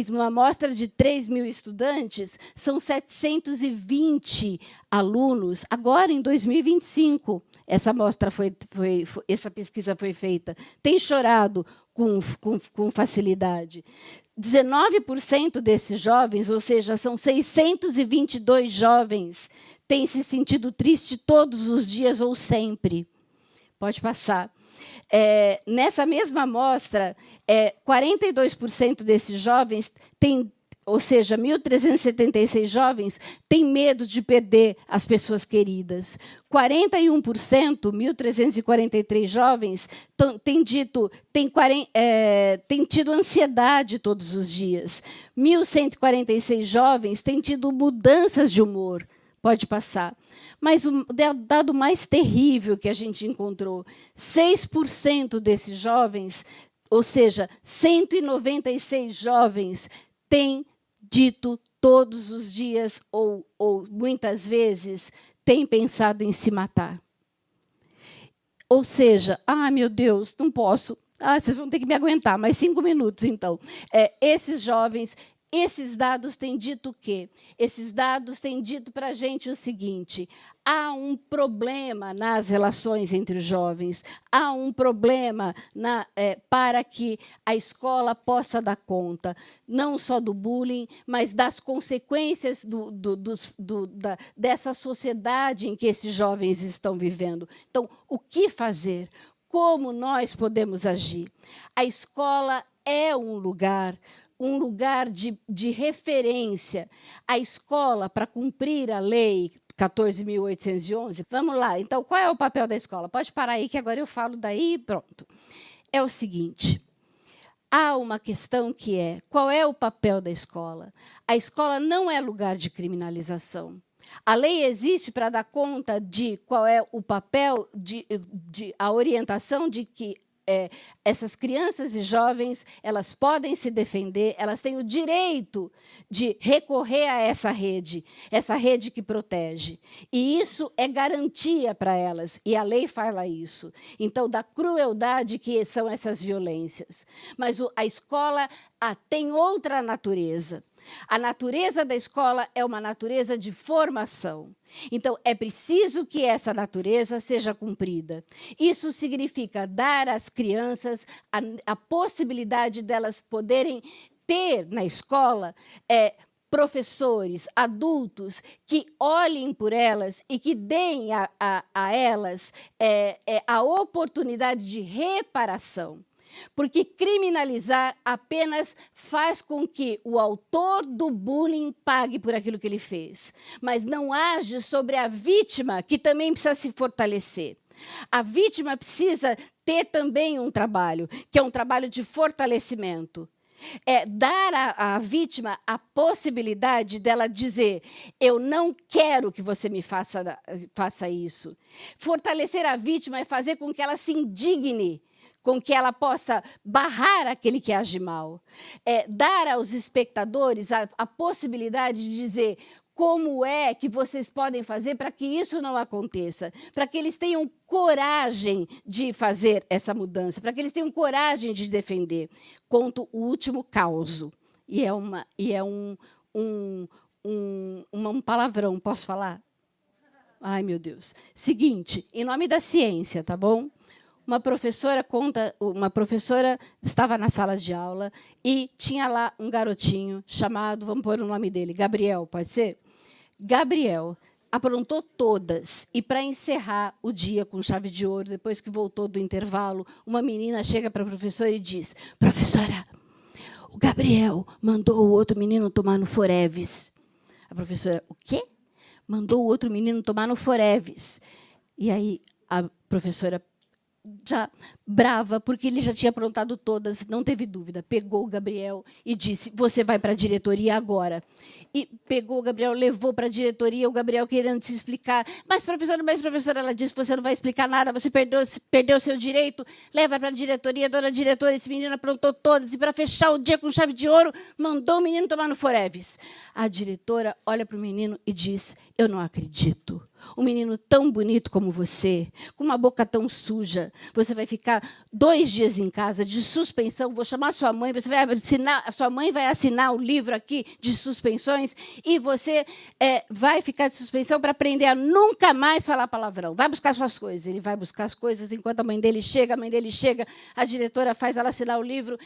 Uma amostra de 3.000 estudantes, são 720 alunos, agora em 2025. Essa essa pesquisa foi feita. Têm chorado com facilidade. 19% desses jovens, ou seja, são 622 jovens, têm se sentido triste todos os dias ou sempre. Pode passar. Nessa mesma amostra, 42% desses jovens têm, ou seja, 1.376 jovens têm medo de perder as pessoas queridas. 41%, 1.343 jovens, têm tido ansiedade todos os dias. 1.146 jovens têm tido mudanças de humor. Pode passar. Mas o dado mais terrível que a gente encontrou, 6% desses jovens, ou seja, 196 jovens, têm dito todos os dias, ou muitas vezes, têm pensado em se matar. Ou seja, meu Deus, não posso. Vocês vão ter que me aguentar, mais 5 minutos, então. Esses jovens, esses dados têm dito o quê? Esses dados têm dito para a gente o seguinte: há um problema nas relações entre os jovens, há um problema para que a escola possa dar conta, não só do bullying, mas das consequências dessa sociedade em que esses jovens estão vivendo. Então, o que fazer? Como nós podemos agir? A escola é um lugar de referência. A escola, para cumprir a lei 14.811, vamos lá. Então, qual é o papel da escola? Pode parar aí, que agora eu falo daí e pronto. É o seguinte: há uma questão que qual é o papel da escola? A escola não é lugar de criminalização. A lei existe para dar conta de qual é o papel, a orientação de que essas crianças e jovens, elas podem se defender, elas têm o direito de recorrer a essa rede que protege. E isso é garantia para elas, e a lei fala isso. Então, da crueldade que são essas violências. Mas a escola tem outra natureza. A natureza da escola é uma natureza de formação. Então, é preciso que essa natureza seja cumprida. Isso significa dar às crianças a possibilidade delas poderem ter na escola professores, adultos, que olhem por elas e que deem a elas a oportunidade de reparação. Porque criminalizar apenas faz com que o autor do bullying pague por aquilo que ele fez, mas não age sobre a vítima, que também precisa se fortalecer. A vítima precisa ter também um trabalho, que é um trabalho de fortalecimento. Dar à vítima a possibilidade dela dizer: eu não quero que você me faça isso. Fortalecer a vítima é fazer com que ela se indigne, com que ela possa barrar aquele que age mal. Dar aos espectadores a possibilidade de dizer como é que vocês podem fazer para que isso não aconteça, para que eles tenham coragem de fazer essa mudança, para que eles tenham coragem de defender. Conto o último caso, e é um palavrão, posso falar? Ai, meu Deus. Seguinte, em nome da ciência, tá bom? Uma professora estava na sala de aula e tinha lá um garotinho chamado, vamos pôr o nome dele, Gabriel, pode ser? Gabriel aprontou todas. E, para encerrar o dia com chave de ouro, depois que voltou do intervalo, uma menina chega para a professora e diz: professora, o Gabriel mandou o outro menino tomar no Foreves. A professora: o quê? Mandou o outro menino tomar no Foreves. E aí a professora, já brava, porque ele já tinha aprontado todas, não teve dúvida, pegou o Gabriel e disse: você vai para a diretoria agora. E pegou o Gabriel, levou para a diretoria, o Gabriel querendo se explicar. Mas, professora, ela disse: você não vai explicar nada, você perdeu seu direito, leva para a diretoria, dona diretora, esse menino aprontou todas, e, para fechar o dia com chave de ouro, mandou o menino tomar no Foreves. A diretora olha para o menino e diz: eu não acredito. Um menino tão bonito como você, com uma boca tão suja, você vai ficar 2 dias em casa de suspensão, vou chamar sua mãe, a sua mãe vai assinar o livro aqui de suspensões e você vai ficar de suspensão para aprender a nunca mais falar palavrão. Vai buscar suas coisas. Ele vai buscar as coisas enquanto a mãe dele chega, a diretora faz ela assinar o livro,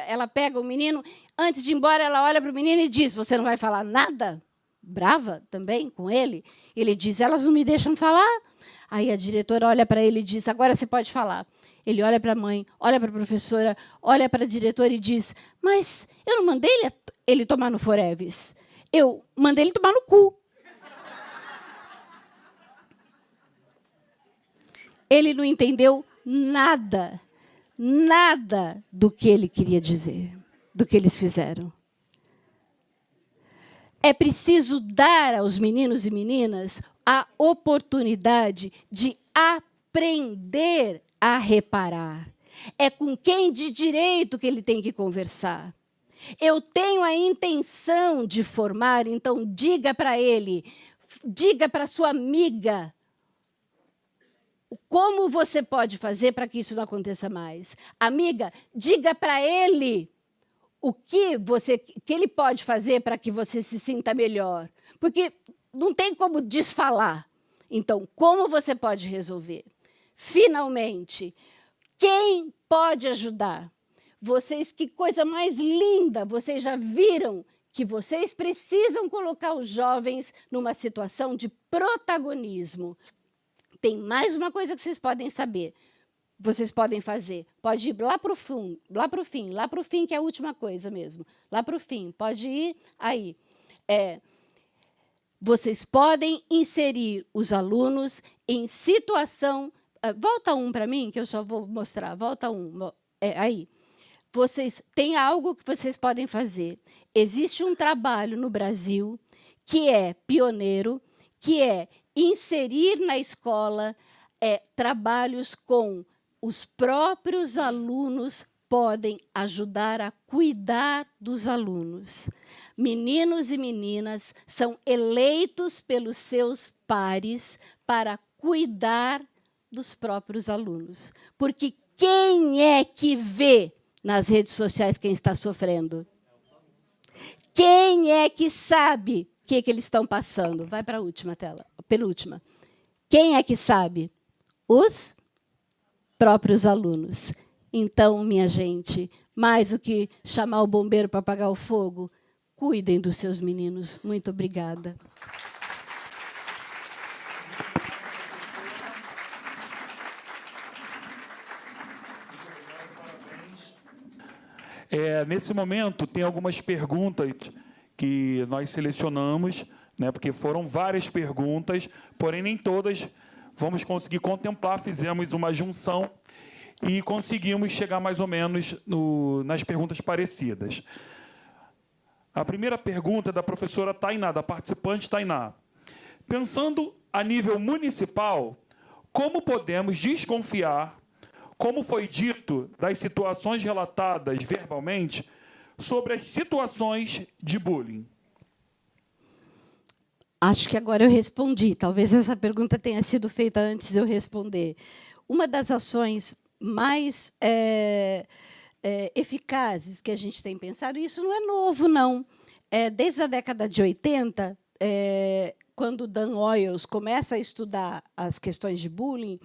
ela pega o menino, antes de ir embora, ela olha para o menino e diz: você não vai falar nada? Brava também com ele. Ele diz: elas não me deixam falar. Aí a diretora olha para ele e diz: agora você pode falar. Ele olha para a mãe, olha para a professora, olha para a diretora e diz: mas eu não mandei ele tomar no Foreves. Eu mandei ele tomar no cu. Ele não entendeu nada do que ele queria dizer, do que eles fizeram. É preciso dar aos meninos e meninas a oportunidade de aprender a reparar. É com quem de direito que ele tem que conversar. Eu tenho a intenção de formar, então diga para ele, diga para sua amiga como você pode fazer para que isso não aconteça mais. Amiga, diga para ele o que ele pode fazer para que você se sinta melhor. Porque não tem como desfalar. Então, como você pode resolver? Finalmente, quem pode ajudar? Vocês, que coisa mais linda! Vocês já viram que vocês precisam colocar os jovens numa situação de protagonismo. Tem mais uma coisa que vocês podem saber. Vocês podem fazer. Pode ir lá para o fim, que é a última coisa mesmo. Lá para o fim, pode ir aí. Vocês podem inserir os alunos em situação... volta para mim, que eu só vou mostrar. Volta aí. Vocês têm algo que vocês podem fazer. Existe um trabalho no Brasil que é pioneiro, que é inserir na escola trabalhos com os próprios alunos podem ajudar a cuidar dos alunos. Meninos e meninas são eleitos pelos seus pares para cuidar dos próprios alunos. Porque quem é que vê nas redes sociais quem está sofrendo? Quem é que sabe o que eles estão passando? Vai para a última tela, penúltima. Quem é que sabe? Os próprios alunos. Então, minha gente, mais do que chamar o bombeiro para apagar o fogo, cuidem dos seus meninos. Muito obrigada. Nesse momento, tem algumas perguntas que nós selecionamos, né, porque foram várias perguntas, porém nem todas vamos conseguir contemplar. Fizemos uma junção e conseguimos chegar mais ou menos nas perguntas parecidas. A primeira pergunta é da professora Tainá, da participante Tainá. Pensando a nível municipal, como podemos desconfiar, como foi dito, das situações relatadas verbalmente sobre as situações de bullying? Acho que agora eu respondi. Talvez essa pergunta tenha sido feita antes de eu responder. Uma das ações mais eficazes que a gente tem pensado, e isso não é novo, não. Desde a década de 80, quando Dan Oyles começa a estudar as questões de bullying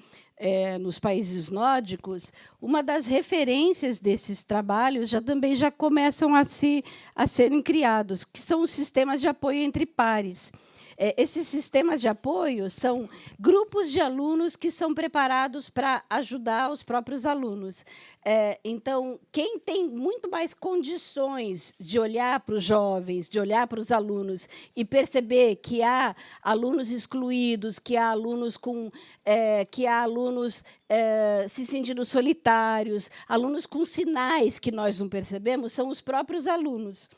nos países nórdicos, uma das referências desses trabalhos também já começam a serem criados, que são os sistemas de apoio entre pares. Esses sistemas de apoio são grupos de alunos que são preparados para ajudar os próprios alunos. Então, quem tem muito mais condições de olhar para os jovens, de olhar para os alunos e perceber que há alunos excluídos, que há alunos se sentindo solitários, alunos com sinais que nós não percebemos, são os próprios alunos.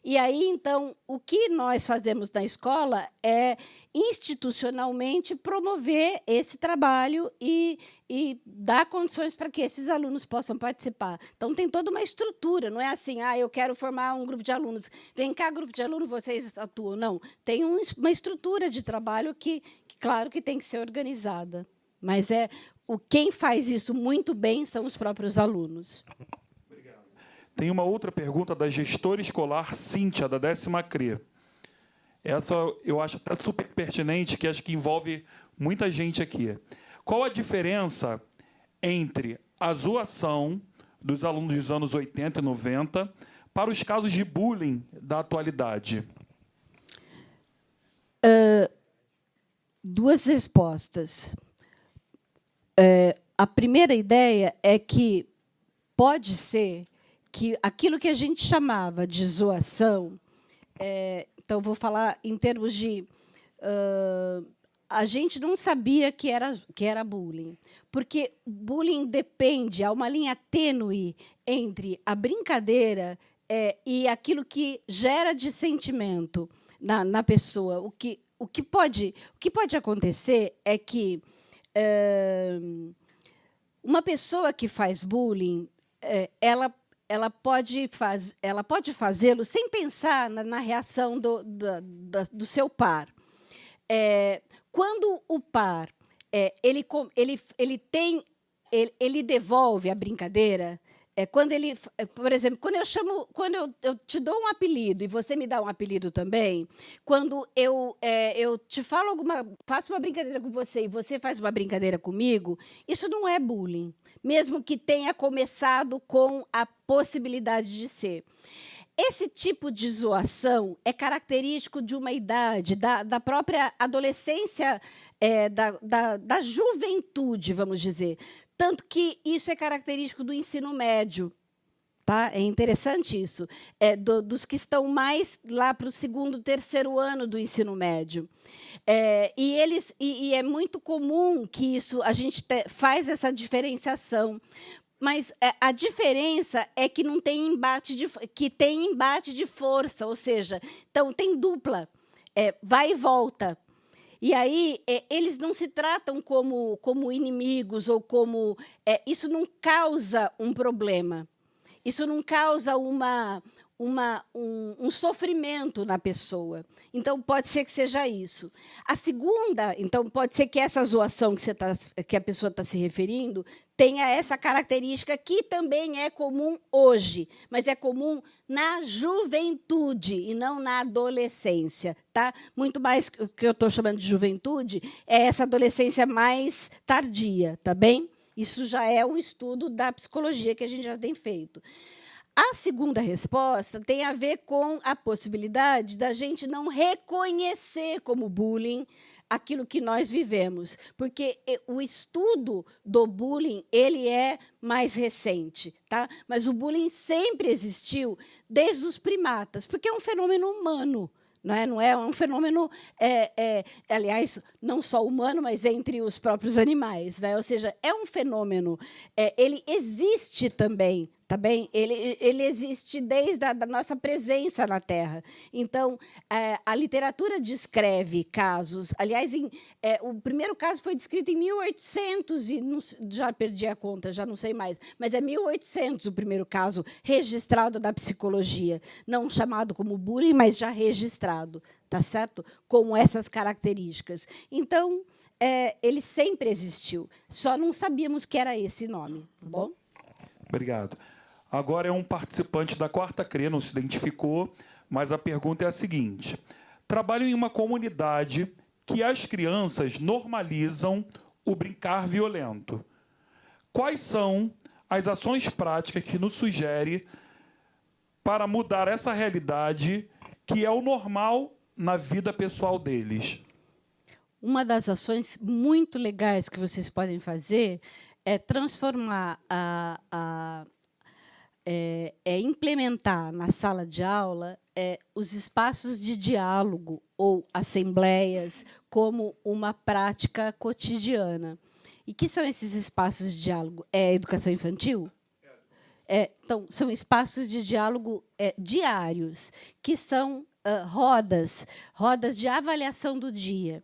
E aí, então, o que nós fazemos na escola é, institucionalmente, promover esse trabalho e dar condições para que esses alunos possam participar. Então, tem toda uma estrutura, não é assim, eu quero formar um grupo de alunos, vem cá, grupo de alunos, vocês atuam. Não, tem uma estrutura de trabalho que, claro, que tem que ser organizada. Mas quem faz isso muito bem são os próprios alunos. Tem uma outra pergunta da gestora escolar Cíntia, da 10ª CRE. Essa eu acho até super pertinente, que acho que envolve muita gente aqui. Qual a diferença entre a zoação dos alunos dos anos 80 e 90 para os casos de bullying da atualidade? Duas respostas. A primeira ideia é que pode ser que aquilo que a gente chamava de zoação, então, vou falar em termos de... a gente não sabia que era bullying, porque bullying depende, há uma linha tênue entre a brincadeira e aquilo que gera de sentimento na pessoa. O que pode acontecer é que uma pessoa que faz bullying, ela pode fazê-lo sem pensar na reação do seu par. Quando o par ele devolve a brincadeira, por exemplo, quando eu te dou um apelido e você me dá um apelido também, quando eu te faço uma brincadeira com você e você faz uma brincadeira comigo, isso não é bullying, mesmo que tenha começado com a possibilidade de ser. Esse tipo de zoação é característico de uma idade, da própria adolescência, da juventude, vamos dizer. Tanto que isso é característico do ensino médio. Tá? É interessante isso. Dos que estão mais lá para o 2º, 3º ano do ensino médio. E é muito comum que a gente faz essa diferenciação. Mas a diferença é que não tem tem embate de força, ou seja, então tem dupla, vai e volta. E aí eles não se tratam como inimigos ou como isso não causa um problema. Isso não causa um sofrimento na pessoa. Então, pode ser que seja isso. A segunda, então, pode ser que essa zoação que a pessoa está se referindo tenha essa característica que também é comum hoje, mas é comum na juventude e não na adolescência. Tá? Muito mais o que eu estou chamando de juventude é essa adolescência mais tardia, tá bem? Isso já é um estudo da psicologia que a gente já tem feito. A segunda resposta tem a ver com a possibilidade da gente não reconhecer como bullying aquilo que nós vivemos, porque o estudo do bullying ele é mais recente, tá? Mas o bullying sempre existiu desde os primatas, porque é um fenômeno humano. Não é um fenômeno, aliás, não só humano, mas entre os próprios animais. Né? Ou seja, é um fenômeno, ele existe também, tá bem? Ele existe desde a da nossa presença na Terra. Então, a literatura descreve casos. Aliás, o primeiro caso foi descrito em 1800, e já perdi a conta, já não sei mais, mas é 1800 o primeiro caso registrado na psicologia, não chamado como bullying, mas já registrado, tá certo? Com essas características. Então, ele sempre existiu, só não sabíamos que era esse nome. Tá bom? Obrigado. Agora é um participante da quarta CRE, não se identificou, mas a pergunta é a seguinte. Trabalho em uma comunidade que as crianças normalizam o brincar violento. Quais são as ações práticas que nos sugere para mudar essa realidade que é o normal na vida pessoal deles? Uma das ações muito legais que vocês podem fazer é transformar implementar na sala de aula os espaços de diálogo ou assembleias como uma prática cotidiana. E que são esses espaços de diálogo? É a educação infantil? Então, são espaços de diálogo diários, que são rodas de avaliação do dia.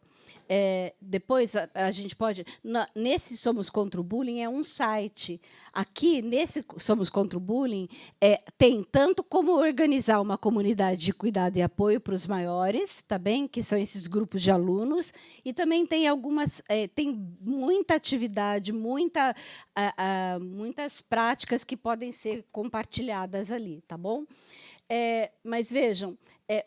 Depois a gente pode... Nesse Somos Contra o Bullying é um site. Aqui, nesse Somos Contra o Bullying, tem tanto como organizar uma comunidade de cuidado e apoio para os maiores, tá bem? Que são esses grupos de alunos, e também tem tem muita atividade, muitas práticas que podem ser compartilhadas ali, tá bom? Mas vejam,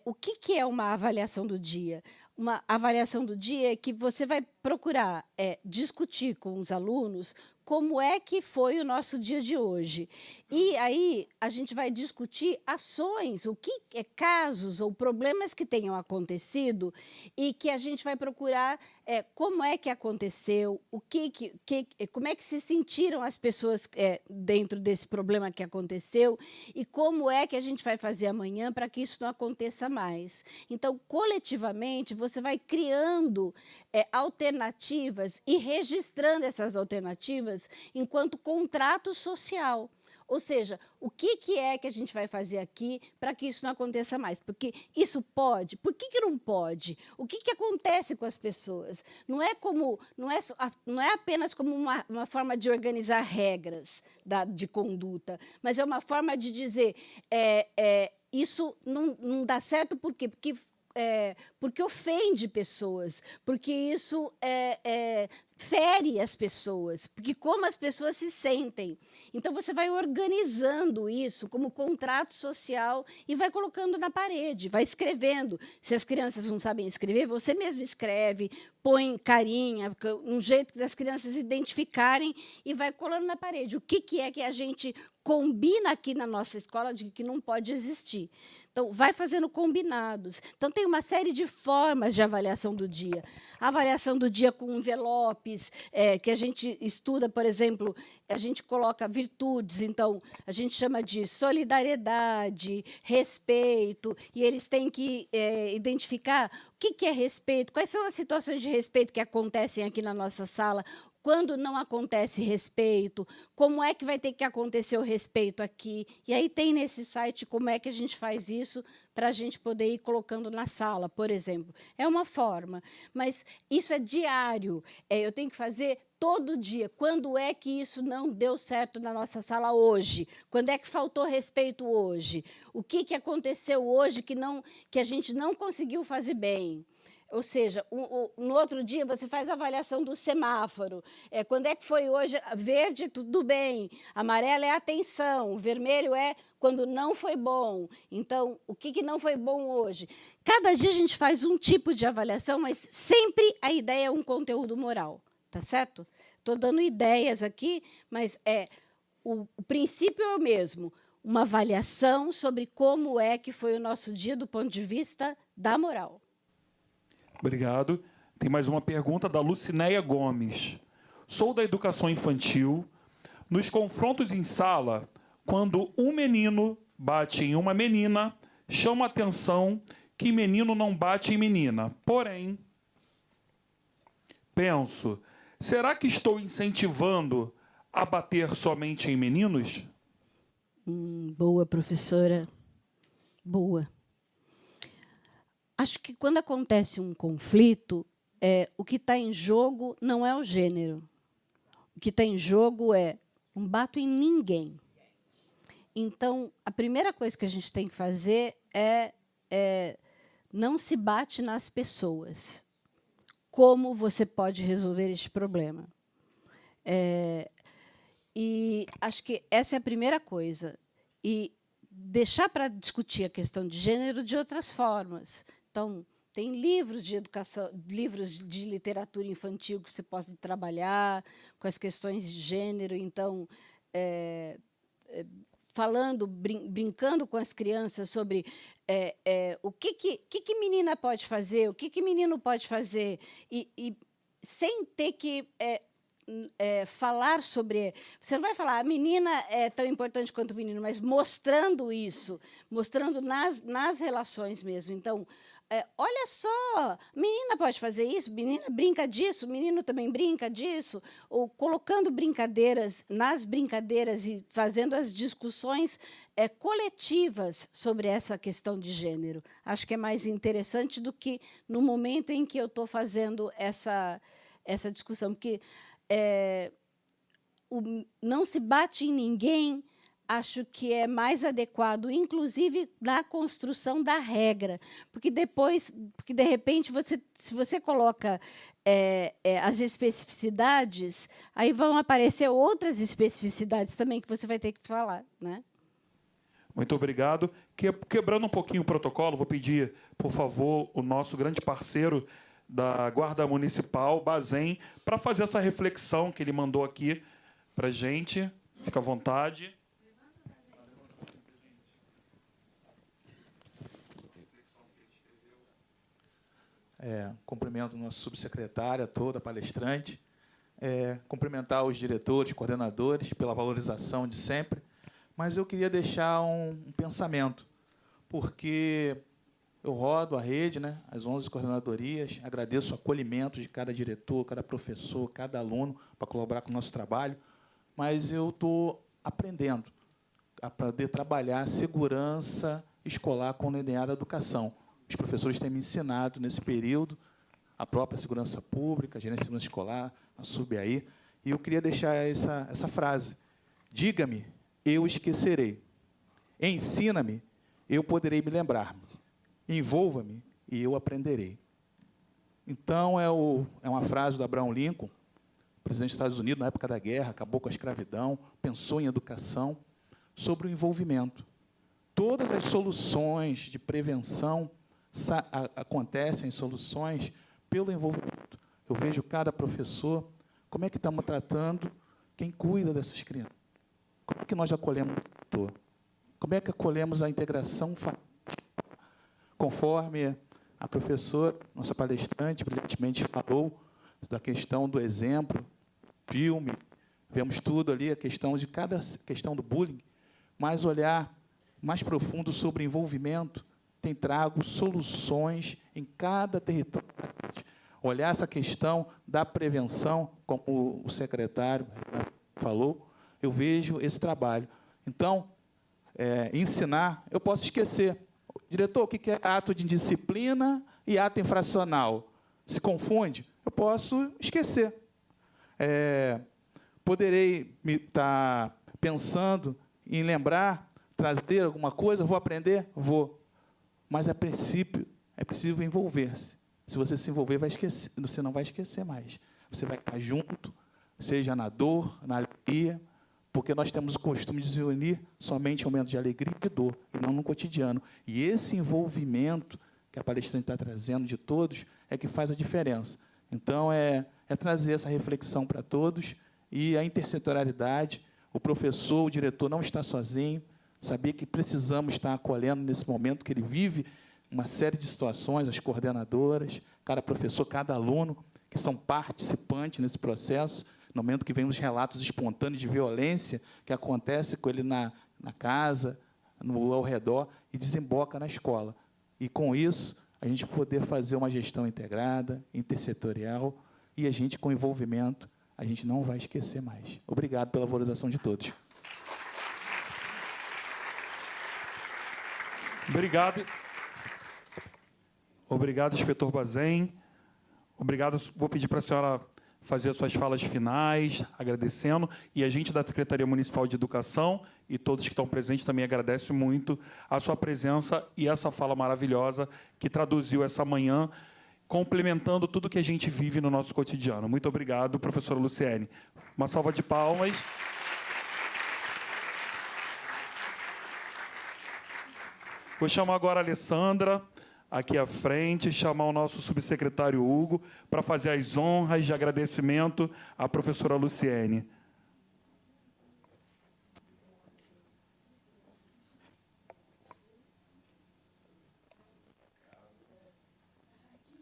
o que é uma avaliação do dia? Uma avaliação do dia é que você vai procurar discutir com os alunos como é que foi o nosso dia de hoje. E aí a gente vai discutir ações, casos ou problemas que tenham acontecido e que a gente vai procurar como é que aconteceu, como é que se sentiram as pessoas dentro desse problema que aconteceu e como é que a gente vai fazer amanhã para que isso não aconteça mais. Então, coletivamente, você vai criando alternativas e registrando essas alternativas enquanto contrato social. Ou seja, o que é que a gente vai fazer aqui para que isso não aconteça mais? Porque isso pode? Por que não pode? O que acontece com as pessoas? Não é apenas como uma forma de organizar regras de conduta, mas é uma forma de dizer isso não dá certo por quê? Porque ofende pessoas, porque isso fere as pessoas, porque como as pessoas se sentem. Então, você vai organizando isso como contrato social e vai colocando na parede, vai escrevendo. Se as crianças não sabem escrever, você mesmo escreve, põe carinha, um jeito das crianças identificarem e vai colando na parede. O que é que a gente combina aqui na nossa escola de que não pode existir. Então, vai fazendo combinados. Então, tem uma série de formas de avaliação do dia. A avaliação do dia com envelopes, que a gente estuda, por exemplo, a gente coloca virtudes, então, a gente chama de solidariedade, respeito, e eles têm que identificar o que é respeito, quais são as situações de respeito que acontecem aqui na nossa sala, quando não acontece respeito, como é que vai ter que acontecer o respeito aqui. E aí tem nesse site como é que a gente faz isso para a gente poder ir colocando na sala, por exemplo. É uma forma, mas isso é diário. Eu tenho que fazer todo dia. Quando é que isso não deu certo na nossa sala hoje? Quando é que faltou respeito hoje? O que aconteceu hoje que a gente não conseguiu fazer bem? Ou seja, no outro dia você faz a avaliação do semáforo. Quando é que foi hoje? Verde, tudo bem. Amarelo é atenção. Vermelho é quando não foi bom. Então, o que não foi bom hoje? Cada dia a gente faz um tipo de avaliação, mas sempre a ideia é um conteúdo moral. Tá certo? Estou dando ideias aqui, mas o princípio é o mesmo. Uma avaliação sobre como é que foi o nosso dia do ponto de vista da moral. Obrigado. Tem mais uma pergunta da Lucinéia Gomes. Sou da educação infantil. Nos confrontos em sala, quando um menino bate em uma menina, chama a atenção que menino não bate em menina. Porém, penso, será que estou incentivando a bater somente em meninos? Boa, professora. Boa. Acho que quando acontece um conflito, o que está em jogo não é o gênero. O que está em jogo é não bato em ninguém. Então, a primeira coisa que a gente tem que fazer é não se bate nas pessoas. Como você pode resolver este problema? E acho que essa é a primeira coisa. E deixar para discutir a questão de gênero de outras formas. Então, tem livros de educação, livros de literatura infantil que você pode trabalhar com as questões de gênero. Então, falando, brincando com as crianças sobre o que menina pode fazer, o que menino pode fazer, e sem ter que falar sobre... Você não vai falar, a menina é tão importante quanto o menino, mas mostrando isso, mostrando nas relações mesmo. Então, olha só, menina pode fazer isso, menina brinca disso, menino também brinca disso, ou colocando brincadeiras nas brincadeiras e fazendo as discussões coletivas sobre essa questão de gênero. Acho que é mais interessante do que no momento em que eu estou fazendo essa discussão, porque não se bate em ninguém. Acho que é mais adequado, inclusive, na construção da regra, porque de repente, se você coloca as especificidades, aí vão aparecer outras especificidades também que você vai ter que falar, né? Muito obrigado. Quebrando um pouquinho o protocolo, vou pedir, por favor, o nosso grande parceiro da Guarda Municipal, Bazem, para fazer essa reflexão que ele mandou aqui para a gente. Fica à vontade. Cumprimento a nossa subsecretária toda, a palestrante. Cumprimentar os diretores, coordenadores, pela valorização de sempre. Mas eu queria deixar um pensamento, porque eu rodo a rede, né, as 11 coordenadorias, agradeço o acolhimento de cada diretor, cada professor, cada aluno para colaborar com o nosso trabalho, mas eu estou aprendendo a poder trabalhar a segurança escolar com o DNA da educação. Os professores têm me ensinado, nesse período, a própria segurança pública, a gerência de segurança escolar, a SUBAI, e eu queria deixar essa frase. Diga-me, eu esquecerei. Ensina-me, eu poderei me lembrar. Envolva-me, e eu aprenderei. Então, é uma frase do Abraham Lincoln, presidente dos Estados Unidos, na época da guerra, acabou com a escravidão, pensou em educação, sobre o envolvimento. Todas as soluções de prevenção acontecem soluções pelo envolvimento. Eu vejo cada professor, como é que estamos tratando quem cuida dessas crianças. Como é que nós acolhemos o tutor? Como é que acolhemos a integração familiar? Conforme a professora, nossa palestrante, brilhantemente falou da questão do exemplo, filme, vemos tudo ali, a questão de cada questão do bullying, mas olhar mais profundo sobre envolvimento tem trago soluções em cada território, olhar essa questão da prevenção, como o secretário falou, eu vejo esse trabalho. Então, ensinar, eu posso esquecer. Diretor, o que é ato de disciplina e ato infracional? Se confunde? Eu posso esquecer. Poderei estar pensando em lembrar, trazer alguma coisa, vou aprender? Vou. Mas, a princípio, é preciso envolver-se. Se você se envolver, vai esquecer, você não vai esquecer mais. Você vai estar junto, seja na dor, na alegria, porque nós temos o costume de se unir somente em momentos de alegria e de dor, e não no cotidiano. E esse envolvimento que a palestrante está trazendo de todos é que faz a diferença. Então, é trazer essa reflexão para todos e a intersetorialidade. O professor, o diretor não está sozinho, saber que precisamos estar acolhendo nesse momento que ele vive uma série de situações, as coordenadoras, cada professor, cada aluno, que são participantes nesse processo, no momento que vem os relatos espontâneos de violência que acontece com ele na casa, ao redor, e desemboca na escola. E, com isso, a gente poder fazer uma gestão integrada, intersetorial, e a gente, com envolvimento, a gente não vai esquecer mais. Obrigado pela valorização de todos. Obrigado. Obrigado, inspetor Bazem. Obrigado. Vou pedir para a senhora fazer as suas falas finais, agradecendo. E a gente da Secretaria Municipal de Educação e todos que estão presentes também agradecem muito a sua presença e essa fala maravilhosa que traduziu essa manhã, complementando tudo que a gente vive no nosso cotidiano. Muito obrigado, professora Luciene. Uma salva de palmas. Vou chamar agora a Alessandra, aqui à frente, chamar o nosso subsecretário Hugo para fazer as honras de agradecimento à professora Luciene.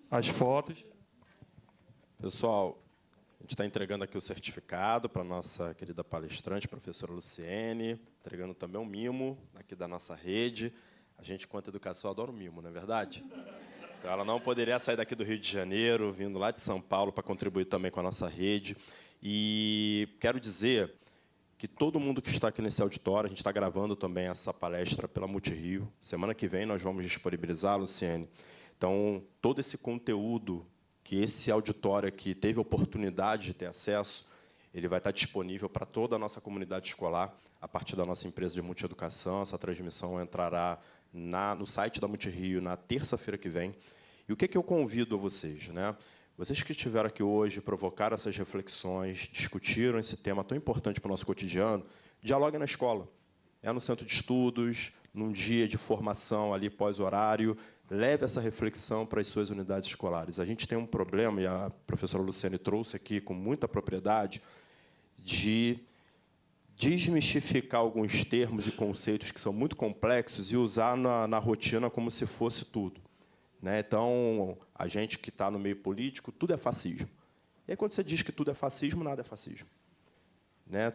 As fotos. Pessoal, a gente está entregando aqui o certificado para a nossa querida palestrante, professora Luciene, entregando também um mimo aqui da nossa rede. A gente, enquanto educação, adora o mimo, não é verdade? Então, ela não poderia sair daqui do Rio de Janeiro, vindo lá de São Paulo, para contribuir também com a nossa rede. E quero dizer que todo mundo que está aqui nesse auditório, a gente está gravando também essa palestra pela Multirio. Semana que vem nós vamos disponibilizar, Luciene. Então, todo esse conteúdo que esse auditório aqui teve oportunidade de ter acesso, ele vai estar disponível para toda a nossa comunidade escolar, a partir da nossa empresa de multieducação. Essa transmissão entrará no site da Multirio na terça-feira que vem. E o que eu convido a vocês, né? Vocês que estiveram aqui hoje, provocaram essas reflexões, discutiram esse tema tão importante para o nosso cotidiano, dialoguem na escola. No centro de estudos, num dia de formação ali pós-horário, leve essa reflexão para as suas unidades escolares. A gente tem um problema, e a professora Luciene trouxe aqui com muita propriedade, de desmistificar alguns termos e conceitos que são muito complexos e usar na rotina como se fosse tudo. Então, a gente que está no meio político, tudo é fascismo. E aí, quando você diz que tudo é fascismo, nada é fascismo.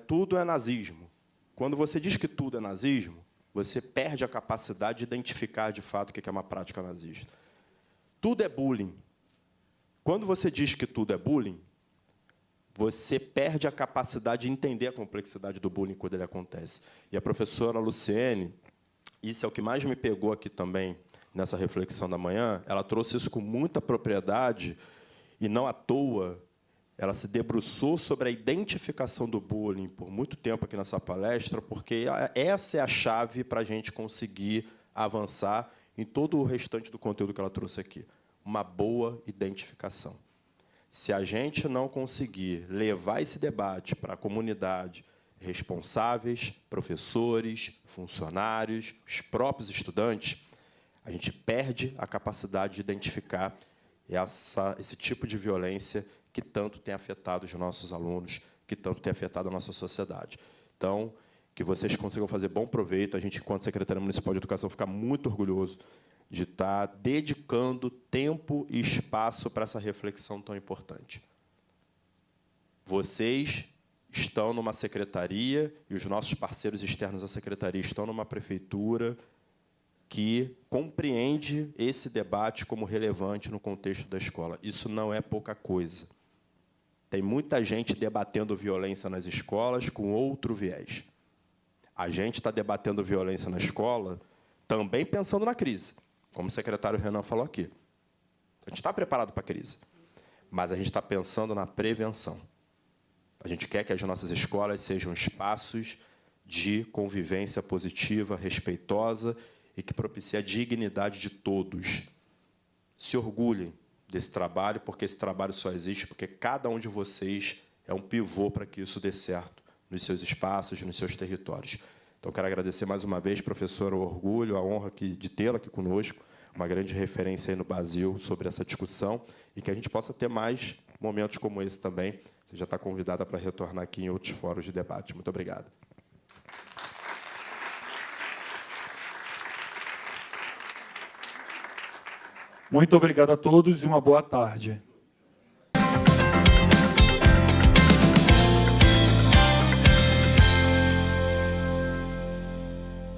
Tudo é nazismo. Quando você diz que tudo é nazismo, você perde a capacidade de identificar, de fato, o que é uma prática nazista. Tudo é bullying. Quando você diz que tudo é bullying, você perde a capacidade de entender a complexidade do bullying quando ele acontece. E a professora Luciene, isso é o que mais me pegou aqui também, nessa reflexão da manhã, ela trouxe isso com muita propriedade, e não à toa, ela se debruçou sobre a identificação do bullying por muito tempo aqui nessa palestra, porque essa é a chave para a gente conseguir avançar em todo o restante do conteúdo que ela trouxe aqui. Uma boa identificação. Se a gente não conseguir levar esse debate para a comunidade, responsáveis, professores, funcionários, os próprios estudantes, a gente perde a capacidade de identificar esse tipo de violência que tanto tem afetado os nossos alunos, que tanto tem afetado a nossa sociedade. Então, que vocês consigam fazer bom proveito. A gente, enquanto Secretaria Municipal de Educação, fica muito orgulhoso de estar dedicando tempo e espaço para essa reflexão tão importante. Vocês estão numa secretaria, e os nossos parceiros externos à secretaria estão numa prefeitura que compreende esse debate como relevante no contexto da escola. Isso não é pouca coisa. Tem muita gente debatendo violência nas escolas com outro viés. A gente está debatendo violência na escola também pensando na crise, como o secretário Renan falou aqui. A gente está preparado para a crise, mas a gente está pensando na prevenção. A gente quer que as nossas escolas sejam espaços de convivência positiva, respeitosa e que propicie a dignidade de todos. Se orgulhem desse trabalho, porque esse trabalho só existe porque cada um de vocês é um pivô para que isso dê certo nos seus espaços, nos seus territórios. Então, quero agradecer mais uma vez, professora, o orgulho, a honra de tê-la aqui conosco, uma grande referência aí no Brasil sobre essa discussão, e que a gente possa ter mais momentos como esse também. Você já está convidada para retornar aqui em outros fóruns de debate. Muito obrigado. Muito obrigado a todos e uma boa tarde.